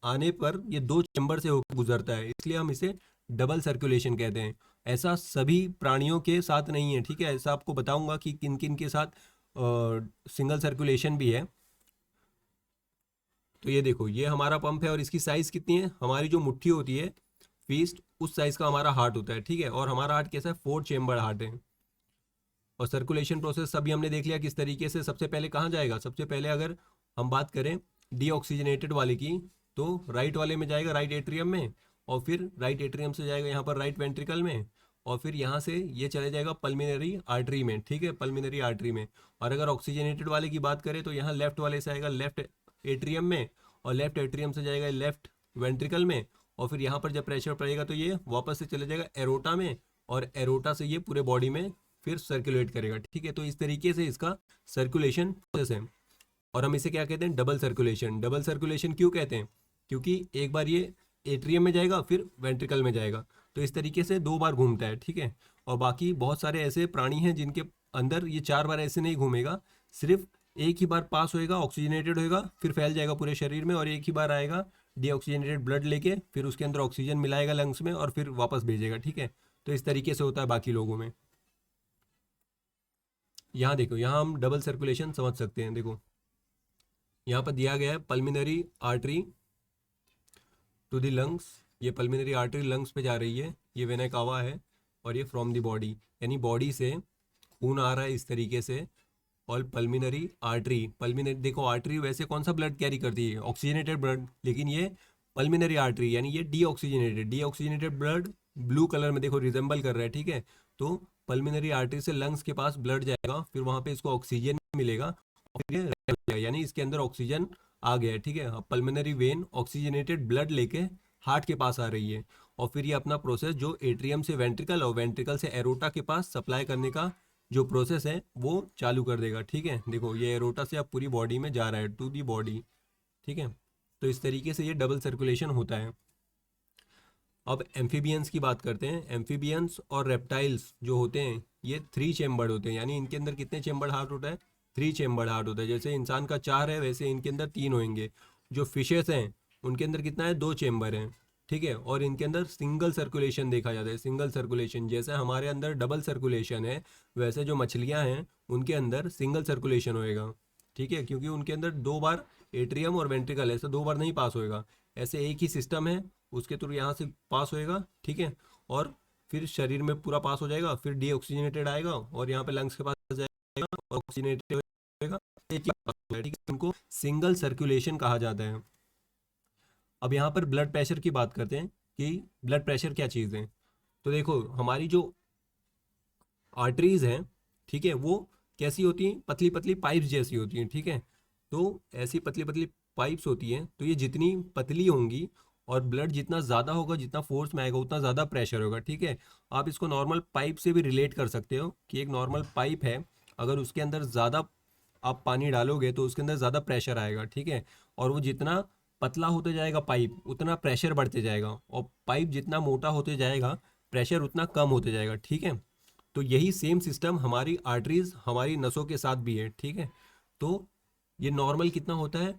आने पर ये 2 चेम्बर से होकर गुजरता है, इसलिए हम इसे डबल सर्कुलेशन कहते हैं। ऐसा सभी प्राणियों के साथ नहीं है। ठीक है, ऐसा आपको बताऊंगा कि किन किन के साथ सिंगल सर्कुलेशन भी है। तो ये देखो, ये हमारा पंप है और इसकी साइज़ कितनी है, हमारी जो मुट्ठी होती है फीस्ट उस साइज़ का हमारा हार्ट होता है। ठीक है, और हमारा हार्ट कैसा है, 4 चेम्बर हार्ट है। और सर्कुलेशन प्रोसेस सभी हमने देख लिया किस तरीके से। सबसे पहले कहाँ जाएगा, सबसे पहले अगर हम बात करें डीऑक्सीजनेटेड वाले की, तो राइट वाले में जाएगा, राइट एट्रियम में, और फिर राइट एट्रियम से जाएगा यहाँ पर राइट वेंट्रिकल में, और फिर यहाँ से ये चले जाएगा पल्मिनरी आर्टरी में। ठीक है, पल्मिनरी आर्टरी में। और अगर ऑक्सीजनेटेड वाले की बात करें तो यहाँ लेफ्ट वाले से आएगा लेफ्ट एट्रियम में, और लेफ्ट एट्रियम से जाएगा लेफ्ट वेंट्रिकल में, और फिर यहाँ पर जब प्रेशर पड़ेगा तो ये वापस से चले जाएगा एरोटा में, और एरोटा से ये पूरे बॉडी में फिर सर्कुलेट करेगा। ठीक है, तो इस तरीके से इसका सर्कुलेशन प्रोसेस है। और हम इसे क्या कहते हैं, डबल सर्कुलेशन। डबल सर्कुलेशन क्यों कहते हैं, क्योंकि एक बार ये एट्रियम में जाएगा फिर वेंट्रिकल में जाएगा, तो इस तरीके से 2 बार घूमता है। ठीक है, और बाकी बहुत सारे ऐसे प्राणी हैं जिनके अंदर ये 4 बार ऐसे नहीं घूमेगा, सिर्फ एक ही बार पास होएगा, ऑक्सीजनेटेड होएगा, फिर फैल जाएगा पूरे शरीर में, और एक ही बार आएगा डीऑक्सीजनेटेड ब्लड लेके, फिर उसके अंदर ऑक्सीजन मिलाएगा लंग्स में और फिर वापस भेजेगा। ठीक है, तो इस तरीके से होता है बाकी लोगों में। यहाँ देखो, यहाँ हम डबल सर्कुलेशन समझ सकते हैं। देखो यहाँ पर दिया गया है pulmonary artery to the lungs, ये पल्मिनरी आर्टरी लंग्स पे जा रही है, ये वेना कावा है, और ये फ्रॉम द बॉडी, यानी बॉडी से खून आ रहा है इस तरीके से। और पल्मिनरी आर्टरी, पल्मिनरी देखो आर्टरी वैसे कौन सा ब्लड कैरी करती है, ऑक्सीजनेटेड ब्लड, लेकिन ये पल्मिनरी आर्टरी यानी ये deoxygenated, deoxygenated blood blue colour में देखो रिजेंबल कर रहा है, ठीक है। तो पल्मिनरी आर्टरी से लंग्स के पास ब्लड जाएगा, फिर वहां पे इसको ऑक्सीजन मिलेगा और फिर ये rest हो जाएगा, यानी इसके अंदर ऑक्सीजन आ गया है, ठीक है। पल्मिनरी वेन ऑक्सीजनेटेड ब्लड लेके हार्ट के पास आ रही है, और फिर ये अपना प्रोसेस जो एट्रियम से वेंट्रिकल और वेंट्रिकल से एरोटा के पास सप्लाई करने का जो प्रोसेस है वो चालू कर देगा, ठीक है। देखो ये एरोटा से अब पूरी बॉडी में जा रहा है, टू दी बॉडी, ठीक है। तो इस तरीके से ये डबल सर्कुलेशन होता है। अब एम्फीबियंस की बात करते हैं। एम्फीबियंस और रेप्टाइल्स जो होते हैं ये 3 चेम्बर्ड होते हैं, यानी इनके अंदर कितने चेम्बर्ड हार्ट होता है, 3 चेम्बर्ड हार्ट होता है। जैसे इंसान का 4 है वैसे इनके अंदर 3 होंगे। जो फिशेस हैं उनके अंदर कितना है, 2 चेम्बर हैं, ठीक है। और इनके अंदर सिंगल सर्कुलेशन देखा जाता है, सिंगल सर्कुलेशन। जैसे हमारे अंदर डबल सर्कुलेशन है वैसे जो मछलियां हैं उनके अंदर सिंगल सर्कुलेशन होएगा, ठीक है, क्योंकि उनके अंदर 2 बार एट्रियम और वेंट्रिकल ऐसे 2 बार नहीं पास होएगा, ऐसे एक ही सिस्टम है, उसके थ्रू यहाँ से पास होएगा, ठीक है। और फिर शरीर में पूरा पास हो जाएगा, फिर डीऑक्सीजनेटेड आएगा और यहाँ पे लंग्स के पास जाएगा और ऑक्सीजनेटेड होएगा, एक ही पास होएगा, ठीक है। उनको सिंगल सर्कुलेशन कहा जाता है। अब यहाँ पर ब्लड प्रेशर की बात करते हैं कि ब्लड प्रेशर क्या चीज़ है। तो देखो हमारी जो आर्टरीज हैं, ठीक है, वो कैसी होती हैं, पतली पतली पाइप्स जैसी होती हैं, ठीक है। तो ऐसी पतली पतली पाइप्स होती हैं, तो ये जितनी पतली होंगी और ब्लड जितना ज़्यादा होगा, जितना फोर्स में आएगा उतना ज़्यादा प्रेशर होगा, ठीक है। आप इसको नॉर्मल पाइप से भी रिलेट कर सकते हो कि एक नॉर्मल पाइप है, अगर उसके अंदर ज़्यादा आप पानी डालोगे तो उसके अंदर ज़्यादा प्रेशर आएगा, ठीक है। और वो जितना पतला होते जाएगा पाइप उतना प्रेशर बढ़ते जाएगा, और पाइप जितना मोटा होते जाएगा प्रेशर उतना कम होते जाएगा, ठीक है। तो यही सेम सिस्टम हमारी आर्टरीज हमारी नसों के साथ भी है, ठीक है। तो ये नॉर्मल कितना होता है,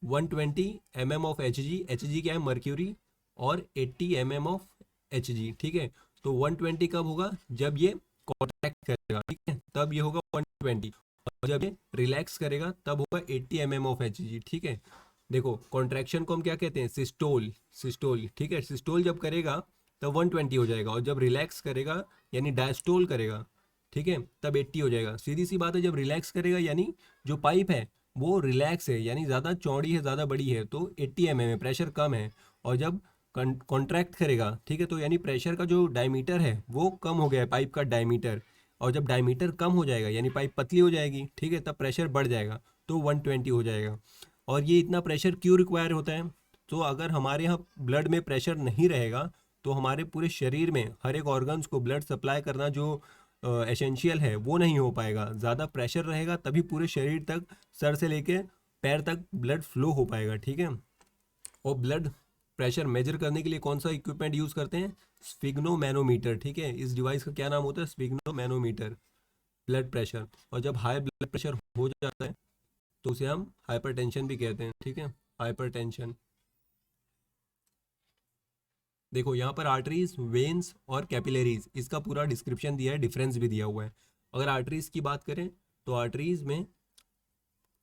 120 mm ऑफ एच जी क्या है, मर्क्यूरी, और 80 mm ऑफ एच जी, ठीक है। तो 120 कब होगा, जब ये कॉन्ट्रैक्ट करेगा, ठीक है, तब ये होगा 120, और जब ये रिलैक्स करेगा तब होगा 80 mm ऑफ एच जी, ठीक है। देखो कॉन्ट्रैक्शन को हम क्या कहते हैं, सिस्टोल, सिस्टोल, ठीक है। सिस्टोल जब करेगा तब 120 हो जाएगा, और जब रिलैक्स करेगा यानी डायस्टोल करेगा, ठीक है, तब 80 हो जाएगा। सीधी सी बात है, जब रिलैक्स करेगा यानी जो पाइप है वो रिलैक्स है, यानी ज़्यादा चौड़ी है, ज़्यादा बड़ी है, तो 80 mm है, प्रेशर कम है। और जब कॉन्ट्रैक्ट करेगा, ठीक है, तो यानी प्रेशर का जो डायमीटर है वो कम हो गया है, पाइप का डायमीटर। और जब डायमीटर कम हो जाएगा यानी पाइप पतली हो जाएगी, ठीक है, तब प्रेशर बढ़ जाएगा, तो 120 हो जाएगा। और ये इतना प्रेशर क्यों रिक्वायर होता है, तो अगर हमारे यहाँ ब्लड में प्रेशर नहीं रहेगा तो हमारे पूरे शरीर में हर एक ऑर्गन्स को ब्लड सप्लाई करना जो एसेंशियल है वो नहीं हो पाएगा। ज़्यादा प्रेशर रहेगा तभी पूरे शरीर तक, सर से लेके पैर तक ब्लड फ्लो हो पाएगा, ठीक है। और ब्लड प्रेशर मेजर करने के लिए कौन सा इक्विपमेंट यूज़ करते हैं, स्फिग्नोमैनोमीटर, ठीक है। इस डिवाइस का क्या नाम होता है, स्फिग्नोमैनोमीटर, ब्लड प्रेशर। और जब हाई ब्लड प्रेशर हो जाता है तो उसे हम हाइपरटेंशन भी कहते हैं, ठीक है, हाइपरटेंशन। देखो यहाँ पर आर्टरीज, वेन्स और कैपिलरीज इसका पूरा डिस्क्रिप्शन दिया है, डिफरेंस भी दिया हुआ है। अगर आर्टरीज की बात करें तो आर्टरीज में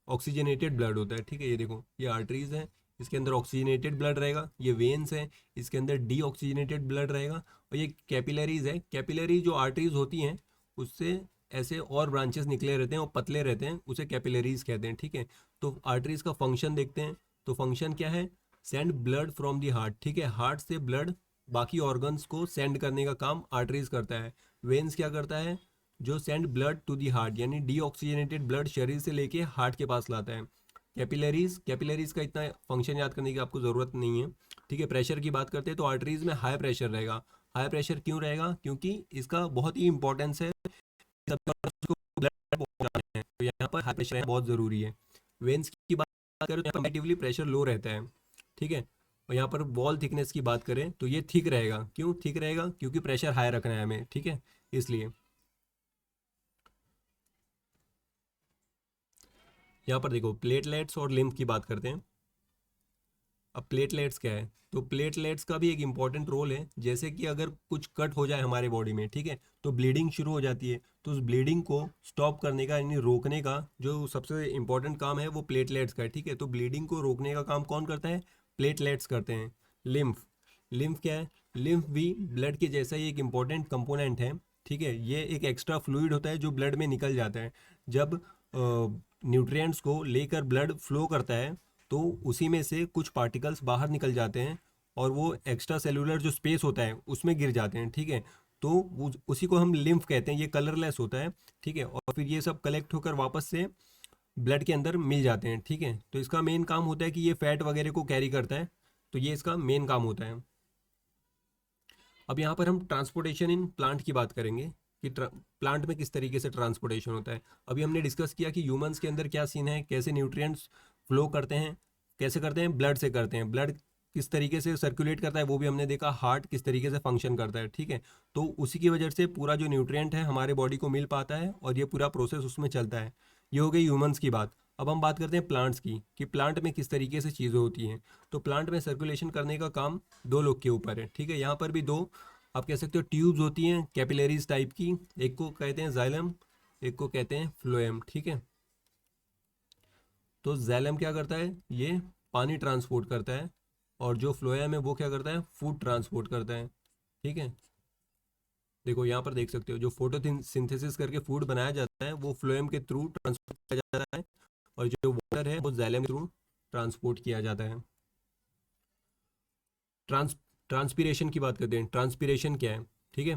ऑक्सीजनेटेड ब्लड होता है, ठीक है। ये देखो ये आर्टरीज है, इसके अंदर ऑक्सीजनेटेड ब्लड रहेगा। ये वेन्स है, इसके अंदर डी ऑक्सीजनेटेड ब्लड रहेगा। और ये कैपिलरीज है, कैपिलरी जो आर्टरीज होती हैं उससे ऐसे और ब्रांचेस निकले रहते हैं और पतले रहते हैं, उसे कैपिलरीज कहते हैं, ठीक है। तो आर्टरीज का फंक्शन देखते हैं। तो फंक्शन क्या है, send blood from the heart, ठीक है, हार्ट से ब्लड बाकी ऑर्गन्स को सेंड करने का काम आर्टरीज करता है। वेन्स क्या करता है, जो send blood to the heart, यानी डीऑक्सीजनेटेड ब्लड शरीर से लेके हार्ट के पास लाता है। कैपिलरीज, कैपिलरीज का इतना फंक्शन याद करने की आपको ज़रूरत नहीं है, ठीक है। प्रेशर की बात करते हैं तो आर्टरीज में हाई प्रेशर रहेगा। हाई प्रेशर क्यों रहेगा, क्योंकि इसका बहुत ही इंपॉर्टेंस है, सभी organs को blood पहुंचाना है, तो यहाँ पर हाई प्रेशर रहना बहुत ज़रूरी है। वेन्स की बात करें तो कंपैरेटिवली प्रेशर लो रहता है, ठीक है। और यहाँ पर वॉल थिकनेस की बात करें तो ये ठीक रहेगा। क्यों ठीक रहेगा, क्योंकि प्रेशर हाई रखना है हमें, ठीक है, इसलिए। यहाँ पर देखो प्लेटलेट्स और लिम्फ की बात करते हैं। अब प्लेटलेट्स क्या है, तो प्लेटलेट्स का भी एक इम्पॉर्टेंट रोल है। जैसे कि अगर कुछ कट हो जाए हमारे बॉडी में, ठीक है, तो ब्लीडिंग शुरू हो जाती है, तो उस ब्लीडिंग को स्टॉप करने का यानी रोकने का जो सबसे इम्पॉर्टेंट काम है वो प्लेटलेट्स का है, ठीक है। तो ब्लीडिंग को रोकने का काम कौन करता है, प्लेटलेट्स करते हैं। लिम्फ, लिम्फ क्या है, लिम्फ भी ब्लड के जैसा ही एक इम्पॉर्टेंट कंपोनेंट है, ठीक है, ये एक एक्स्ट्रा फ्लूइड होता है जो ब्लड में निकल जाता है। जब न्यूट्रिएंट्स को लेकर ब्लड फ्लो करता है तो उसी में से कुछ पार्टिकल्स बाहर निकल जाते हैं और वो एक्स्ट्रा सेलुलर जो स्पेस होता है उसमें गिर जाते हैं। ठीक है, तो उसी को हम लिम्फ कहते हैं। ये कलरलेस होता है। ठीक है, और फिर ये सब कलेक्ट होकर वापस से ब्लड के अंदर मिल जाते हैं। ठीक है, तो इसका मेन काम होता है कि ये फैट वगैरह को कैरी करता है। तो ये इसका मेन काम होता है। अब यहाँ पर हम ट्रांसपोर्टेशन इन प्लांट की बात करेंगे कि प्लांट में किस तरीके से ट्रांसपोर्टेशन होता है। अभी हमने डिस्कस किया कि ह्यूमंस के अंदर क्या सीन है, कैसे न्यूट्रिएंट्स फ्लो करते हैं, कैसे करते हैं, ब्लड से करते हैं। ब्लड किस तरीके से सर्कुलेट करता है वो भी हमने देखा। हार्ट किस तरीके से फंक्शन करता है। ठीक है, तो उसी की वजह से पूरा जो न्यूट्रिएंट है हमारे बॉडी को मिल पाता है और ये पूरा प्रोसेस उसमें चलता है। ये हो गई ह्यूमंस की बात। अब हम बात करते हैं प्लांट्स की कि प्लांट में किस तरीके से चीज़ें होती हैं। तो प्लांट में सर्कुलेशन करने का काम दो लोग के ऊपर है। ठीक है, यहाँ पर भी दो आप कह सकते हो ट्यूब्स होती हैं कैपिलरीज टाइप की। एक को कहते हैं जाइलम, एक को कहते हैं फ्लोएम। ठीक है, तो जाइलम क्या करता है, ये पानी ट्रांसपोर्ट करता है, और जो फ्लोएम है वो क्या करता है, फूड ट्रांसपोर्ट करता है। ठीक है, देखो यहाँ पर देख सकते हो जो फोटोसिंथेसिस करके फूड बनाया जाता है वो फ्लोएम के थ्रू ट्रांसपोर्ट किया जाता है, और जो वाटर है वो जाइलम के थ्रू ट्रांसपोर्ट किया जाता है। ट्रांस ट्रांसपीरेशन की बात करते हैं। ट्रांसपीरेशन क्या है, ठीक है,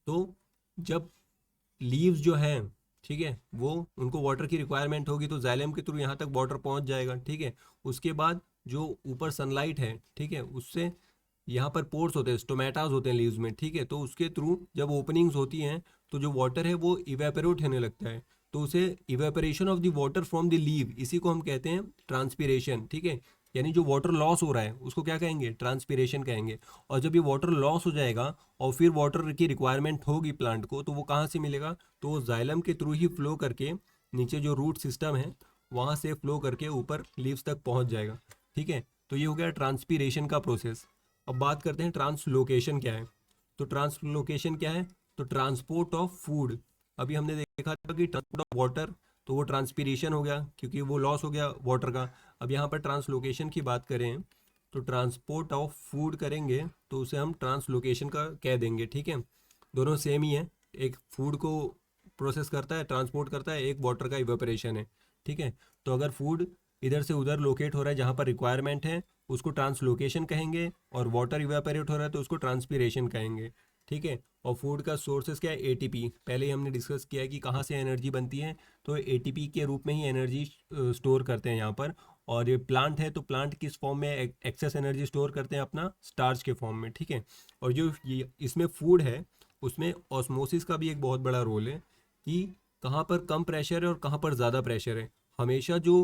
तो जब लीव्स जो हैं, ठीक है, वो उनको वाटर की रिक्वायरमेंट होगी तो जाइलम के थ्रू यहाँ तक वाटर पहुँच जाएगा। ठीक है, उसके बाद जो ऊपर सनलाइट है, ठीक है, उससे यहाँ पर पोर्स होते हैं, स्टोमेटास होते हैं लीव्स में। ठीक है, तो उसके थ्रू जब ओपनिंग्स होती हैं तो जो वाटर है वो इवेपोरेट होने लगता है, तो उसे evaporation of the water from the leave, इसी को हम कहते हैं ट्रांसपीरेशन। ठीक है, यानी जो वाटर लॉस हो रहा है उसको क्या कहेंगे, ट्रांसपीरेशन कहेंगे। और जब ये वाटर लॉस हो जाएगा और फिर वाटर की रिक्वायरमेंट होगी प्लांट को, तो वो कहाँ से मिलेगा, तो वो जाइलम के थ्रू ही फ्लो करके नीचे जो रूट सिस्टम है वहाँ से फ्लो करके ऊपर लीव्स तक पहुँच जाएगा। ठीक है, तो ये हो गया ट्रांसपीरेशन का प्रोसेस। अब बात करते हैं ट्रांसलोकेशन क्या है। तो ट्रांसलोकेशन क्या है, तो ट्रांसपोर्ट ऑफ फूड। अभी हमने देखा था कि ट्रांसपोर्ट ऑफ वाटर, तो वो ट्रांसपीरेशन हो गया क्योंकि वो लॉस हो गया वाटर का। अब यहाँ पर ट्रांसलोकेशन की बात करें तो ट्रांसपोर्ट ऑफ फूड करेंगे तो उसे हम ट्रांसलोकेशन का कह देंगे। ठीक है, दोनों सेम ही है। एक फूड को प्रोसेस करता है, ट्रांसपोर्ट करता है, एक वाटर का इवेपोरेशन है। ठीक है, तो अगर फूड इधर से उधर लोकेट हो रहा है जहाँ पर रिक्वायरमेंट है उसको ट्रांसलोकेशन कहेंगे, और वाटर इवेपोरेट हो रहा है तो उसको ट्रांसपीरेशन कहेंगे। ठीक है, और फूड का सोर्सेस क्या है, एटीपी। पहले ही हमने डिस्कस किया है कि कहाँ से एनर्जी बनती है, तो एटीपी के रूप में ही एनर्जी स्टोर करते हैं यहाँ पर। और ये प्लांट है तो प्लांट किस फॉर्म में एक्सेस एनर्जी स्टोर करते हैं, अपना स्टार्च के फॉर्म में। ठीक है, और जो ये इसमें फूड है उसमें ऑस्मोसिस का भी एक बहुत बड़ा रोल है कि कहाँ पर कम प्रेशर है और कहाँ पर ज़्यादा प्रेशर है। हमेशा जो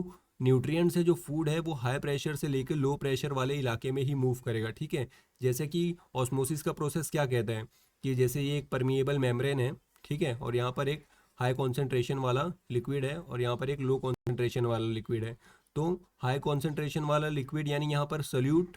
न्यूट्रिएंट्स है, जो फूड है, वो हाई प्रेशर से लेकर लो प्रेशर वाले इलाके में ही मूव करेगा। ठीक है, जैसे कि ऑस्मोसिस का प्रोसेस क्या कहता है कि जैसे ये एक परमिएबल मेम्ब्रेन है, ठीक है, और यहाँ पर एक हाई कॉन्सेंट्रेशन वाला लिक्विड है और यहाँ पर एक लो कॉन्सेंट्रेशन वाला लिक्विड है। तो हाई कॉन्सेंट्रेशन वाला लिक्विड यानी यहाँ पर सोल्यूट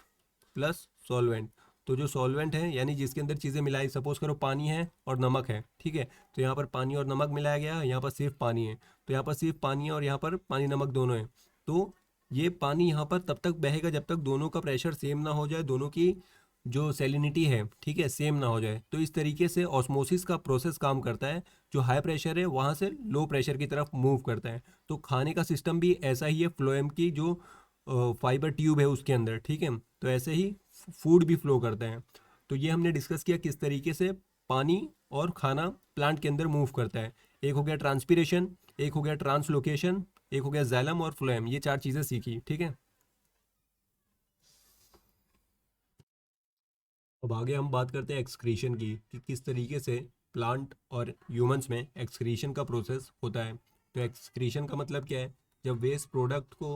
प्लस सॉल्वेंट। तो जो सॉल्वेंट है यानी जिसके अंदर चीज़ें मिलाई, सपोज करो पानी है और नमक है। ठीक है, तो यहाँ पर पानी और नमक मिलाया गया है, यहाँ पर सिर्फ पानी है। तो यहाँ पर सिर्फ पानी है और यहाँ पर पानी नमक दोनों है। तो ये पानी यहाँ पर तब तक बहेगा जब तक दोनों का प्रेशर सेम ना हो जाए, दोनों की जो सैलिनिटी है, ठीक है, सेम ना हो जाए। तो इस तरीके से ऑस्मोसिस का प्रोसेस काम करता है। जो हाई प्रेशर है वहाँ से लो प्रेशर की तरफ मूव करता है। तो खाने का सिस्टम भी ऐसा ही है, फ्लोएम की जो फाइबर ट्यूब है उसके अंदर। ठीक है, तो ऐसे ही फूड भी फ्लो करता है। तो ये हमने डिस्कस किया किस तरीके से पानी और खाना प्लांट के अंदर मूव करता है। एक हो गया ट्रांसपीरेशन, एक हो गया ट्रांसलोकेशन, एक हो गया जाइलम और फ्लोएम, ये चार चीज़ें सीखी। ठीक है, अब आगे हम बात करते हैं एक्सक्रीशन की कि किस तरीके से प्लांट और ह्यूमंस में एक्सक्रीशन का प्रोसेस होता है। तो एक्सक्रीशन का मतलब क्या है, जब वेस्ट प्रोडक्ट को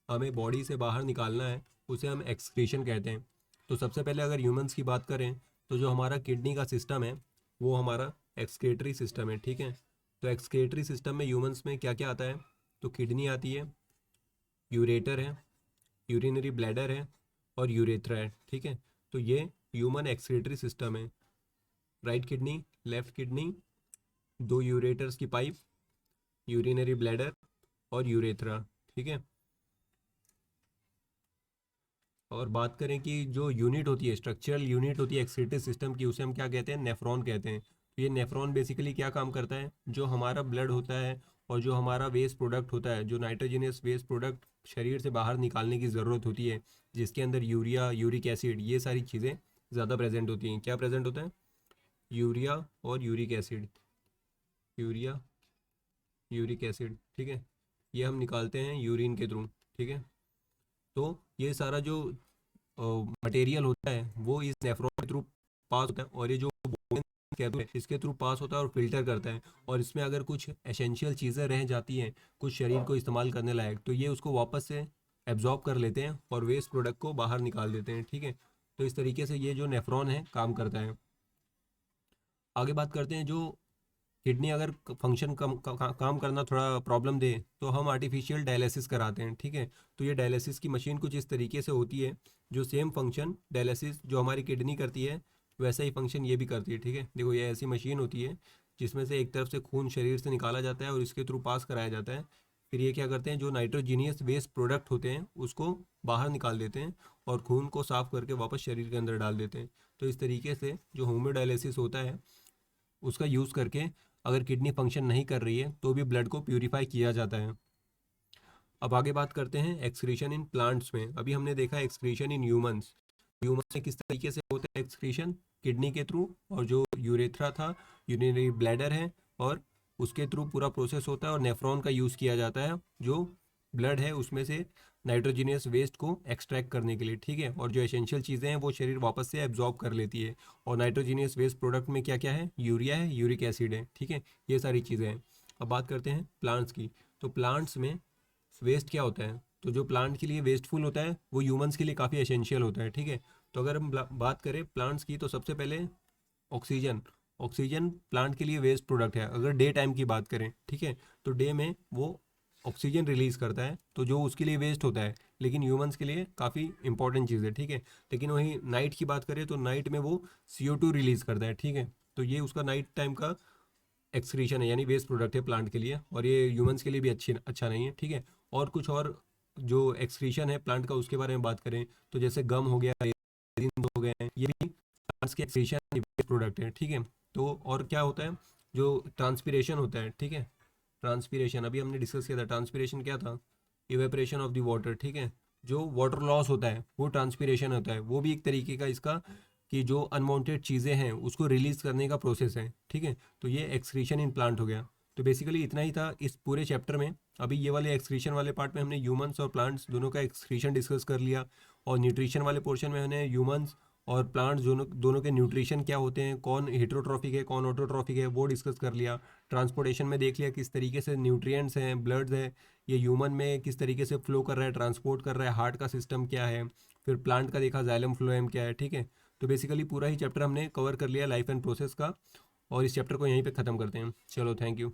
हमें बॉडी से बाहर निकालना है उसे हम एक्सक्रीशन कहते हैं। तो सबसे पहले अगर ह्यूमंस की बात करें तो जो हमारा किडनी का सिस्टम है वो हमारा एक्सक्रीटरी सिस्टम है। ठीक है, तो एक्सक्रीटरी सिस्टम में ह्यूमंस में क्या क्या आता है, तो किडनी आती है, यूरेटर है, यूरिनरी ब्लैडर है और यूरेथ्रा है। ठीक है, तो ये ह्यूमन एक्सक्रीटरी सिस्टम है। राइट किडनी, लेफ्ट किडनी, दो यूरेटर्स की पाइप, यूरिनरी ब्लैडर और यूरेथ्रा। ठीक है, और बात करें कि जो यूनिट होती है, स्ट्रक्चरल यूनिट होती है एक्सक्रीटरी सिस्टम की, उसे हम क्या कहते हैं, नेफ्रॉन कहते हैं। तो ये नेफ्रॉन बेसिकली क्या काम करता है, जो हमारा ब्लड होता है और जो हमारा वेस्ट प्रोडक्ट होता है, जो नाइट्रोजनियस वेस्ट प्रोडक्ट शरीर से बाहर निकालने की ज़रूरत होती है, जिसके अंदर यूरिया, यूरिक एसिड, ये सारी चीज़ें ज़्यादा प्रेजेंट होती हैं। क्या प्रेजेंट होता है? यूरिया और uric acid, urea, uric acid, ठीक है। ये हम निकालते हैं यूरिन के थ्रू, ठीक है। तो ये सारा जो मटेरियल होता है वो इस नेफ्रॉन के थ्रू पास होता है, और ये जो कहते हैं इसके थ्रू पास होता है और फिल्टर करता है। और इसमें अगर कुछ एसेंशियल चीज़ें रह जाती हैं, कुछ शरीर को इस्तेमाल करने लायक, तो ये उसको वापस से एब्जॉर्ब कर लेते हैं और वेस्ट प्रोडक्ट को बाहर निकाल देते हैं, ठीक है। तो इस तरीके से ये जो नेफ्रॉन है काम करता है। आगे बात करते हैं, जो किडनी अगर फंक्शन काम करना थोड़ा प्रॉब्लम दे तो हम आर्टिफिशियल डायलिसिस कराते हैं, ठीक है। तो ये डायलिसिस की मशीन कुछ इस तरीके से होती है, जो सेम फंक्शन डायलिसिस जो हमारी किडनी करती है वैसा ही फंक्शन ये भी करती है, ठीक है। देखो ये ऐसी मशीन होती है जिसमें से एक तरफ से खून शरीर से निकाला जाता है और इसके थ्रू पास कराया जाता है। फिर ये क्या करते हैं, जो नाइट्रोजीनियस वेस्ट प्रोडक्ट होते हैं उसको बाहर निकाल देते हैं और खून को साफ करके वापस शरीर के अंदर डाल देते हैं। तो इस तरीके से जो होम्योडायलिसिस होता है उसका यूज़ करके अगर किडनी फंक्शन नहीं कर रही है तो भी ब्लड को प्यूरिफाई किया जाता है। अब आगे बात करते हैं एक्सक्रीशन इन प्लांट्स में। अभी हमने देखा एक्सक्रीशन इन ह्यूमंस, ह्यूमंस में किस तरीके से होता है एक्सक्रीशन, किडनी के थ्रू, और जो यूरेथ्रा था, यूरिनरी ब्लैडर है, और उसके थ्रू पूरा प्रोसेस होता है और नेफ्रॉन का यूज़ किया जाता है जो ब्लड है उसमें से नाइट्रोजीनियस वेस्ट को एक्सट्रैक्ट करने के लिए, ठीक है। और जो एसेंशियल चीज़ें हैं वो शरीर वापस से एब्जॉर्ब कर लेती है। और नाइट्रोजीनियस वेस्ट प्रोडक्ट में क्या क्या है, यूरिया है, यूरिक एसिड है, ठीक है। ये सारी चीज़ें हैं। अब बात करते हैं प्लांट्स की। तो प्लांट्स में वेस्ट क्या होता है, तो जो प्लांट के लिए वेस्टफुल होता है वो ह्यूमंस के लिए काफ़ी एसेंशियल होता है, ठीक है। तो अगर हम बात करें प्लांट्स की, तो सबसे पहले ऑक्सीजन। ऑक्सीजन प्लांट के लिए वेस्ट प्रोडक्ट है। अगर डे टाइम की बात करें, ठीक है, तो डे में वो ऑक्सीजन रिलीज़ करता है, तो जो उसके लिए वेस्ट होता है, लेकिन ह्यूमंस के लिए काफ़ी इंपॉर्टेंट चीज़ है, ठीक है। लेकिन वहीं नाइट की बात करें तो नाइट में वो CO2 रिलीज़ करता है, ठीक है। तो ये उसका नाइट टाइम का एक्सक्रीशन है, यानी वेस्ट प्रोडक्ट है प्लांट के लिए, और ये ह्यूमंस के लिए भी अच्छा नहीं है, ठीक है। और कुछ और जो एक्सक्रीशन है प्लांट का उसके बारे में बात करें तो जैसे गम हो गया, रेजिन हो गए हैं, ये भी प्लांट्स के एक्सक्रीशन वेस्ट प्रोडक्ट है, ठीक है। तो और क्या होता है, जो ट्रांसपीरेशन होता है, ठीक है। ट्रांसपीरेशन अभी हमने डिस्कस किया था। ट्रांसपीरेशन क्या था, इवेपरेशन ऑफ द वाटर, ठीक है। जो वाटर लॉस होता है वो ट्रांसपीरेशन होता है, वो भी एक तरीके का इसका कि जो अनवांटेड चीज़ें हैं उसको रिलीज़ करने का प्रोसेस है, ठीक है। तो ये एक्सक्रीशन इन प्लांट हो गया। तो बेसिकली इतना ही था इस पूरे चैप्टर में। अभी ये वाले एक्सक्रीशन वाले पार्ट में हमने ह्यूमंस और प्लांट्स दोनों का एक्सक्रीशन डिस्कस कर लिया, और न्यूट्रिशन वाले पोर्शन में हमने ह्यूमंस और प्लांट्स दोनों दोनों के न्यूट्रिशन क्या होते हैं, कौन हेटेरोट्रॉफिक है कौन ऑटोट्रॉफिक है, वो डिस्कस कर लिया। ट्रांसपोर्टेशन में देख लिया किस तरीके से न्यूट्रिएंट्स हैं, ब्लड्स है, ये ह्यूमन में किस तरीके से फ्लो कर रहा है, ट्रांसपोर्ट कर रहा है, हार्ट का सिस्टम क्या है। फिर प्लांट का देखा, जाइलम फ्लोएम क्या है, ठीक है। तो बेसिकली पूरा ही चैप्टर हमने कवर कर लिया लाइफ एंड प्रोसेस का, और इस चैप्टर को यहीं पे ख़त्म करते हैं। चलो, थैंक यू।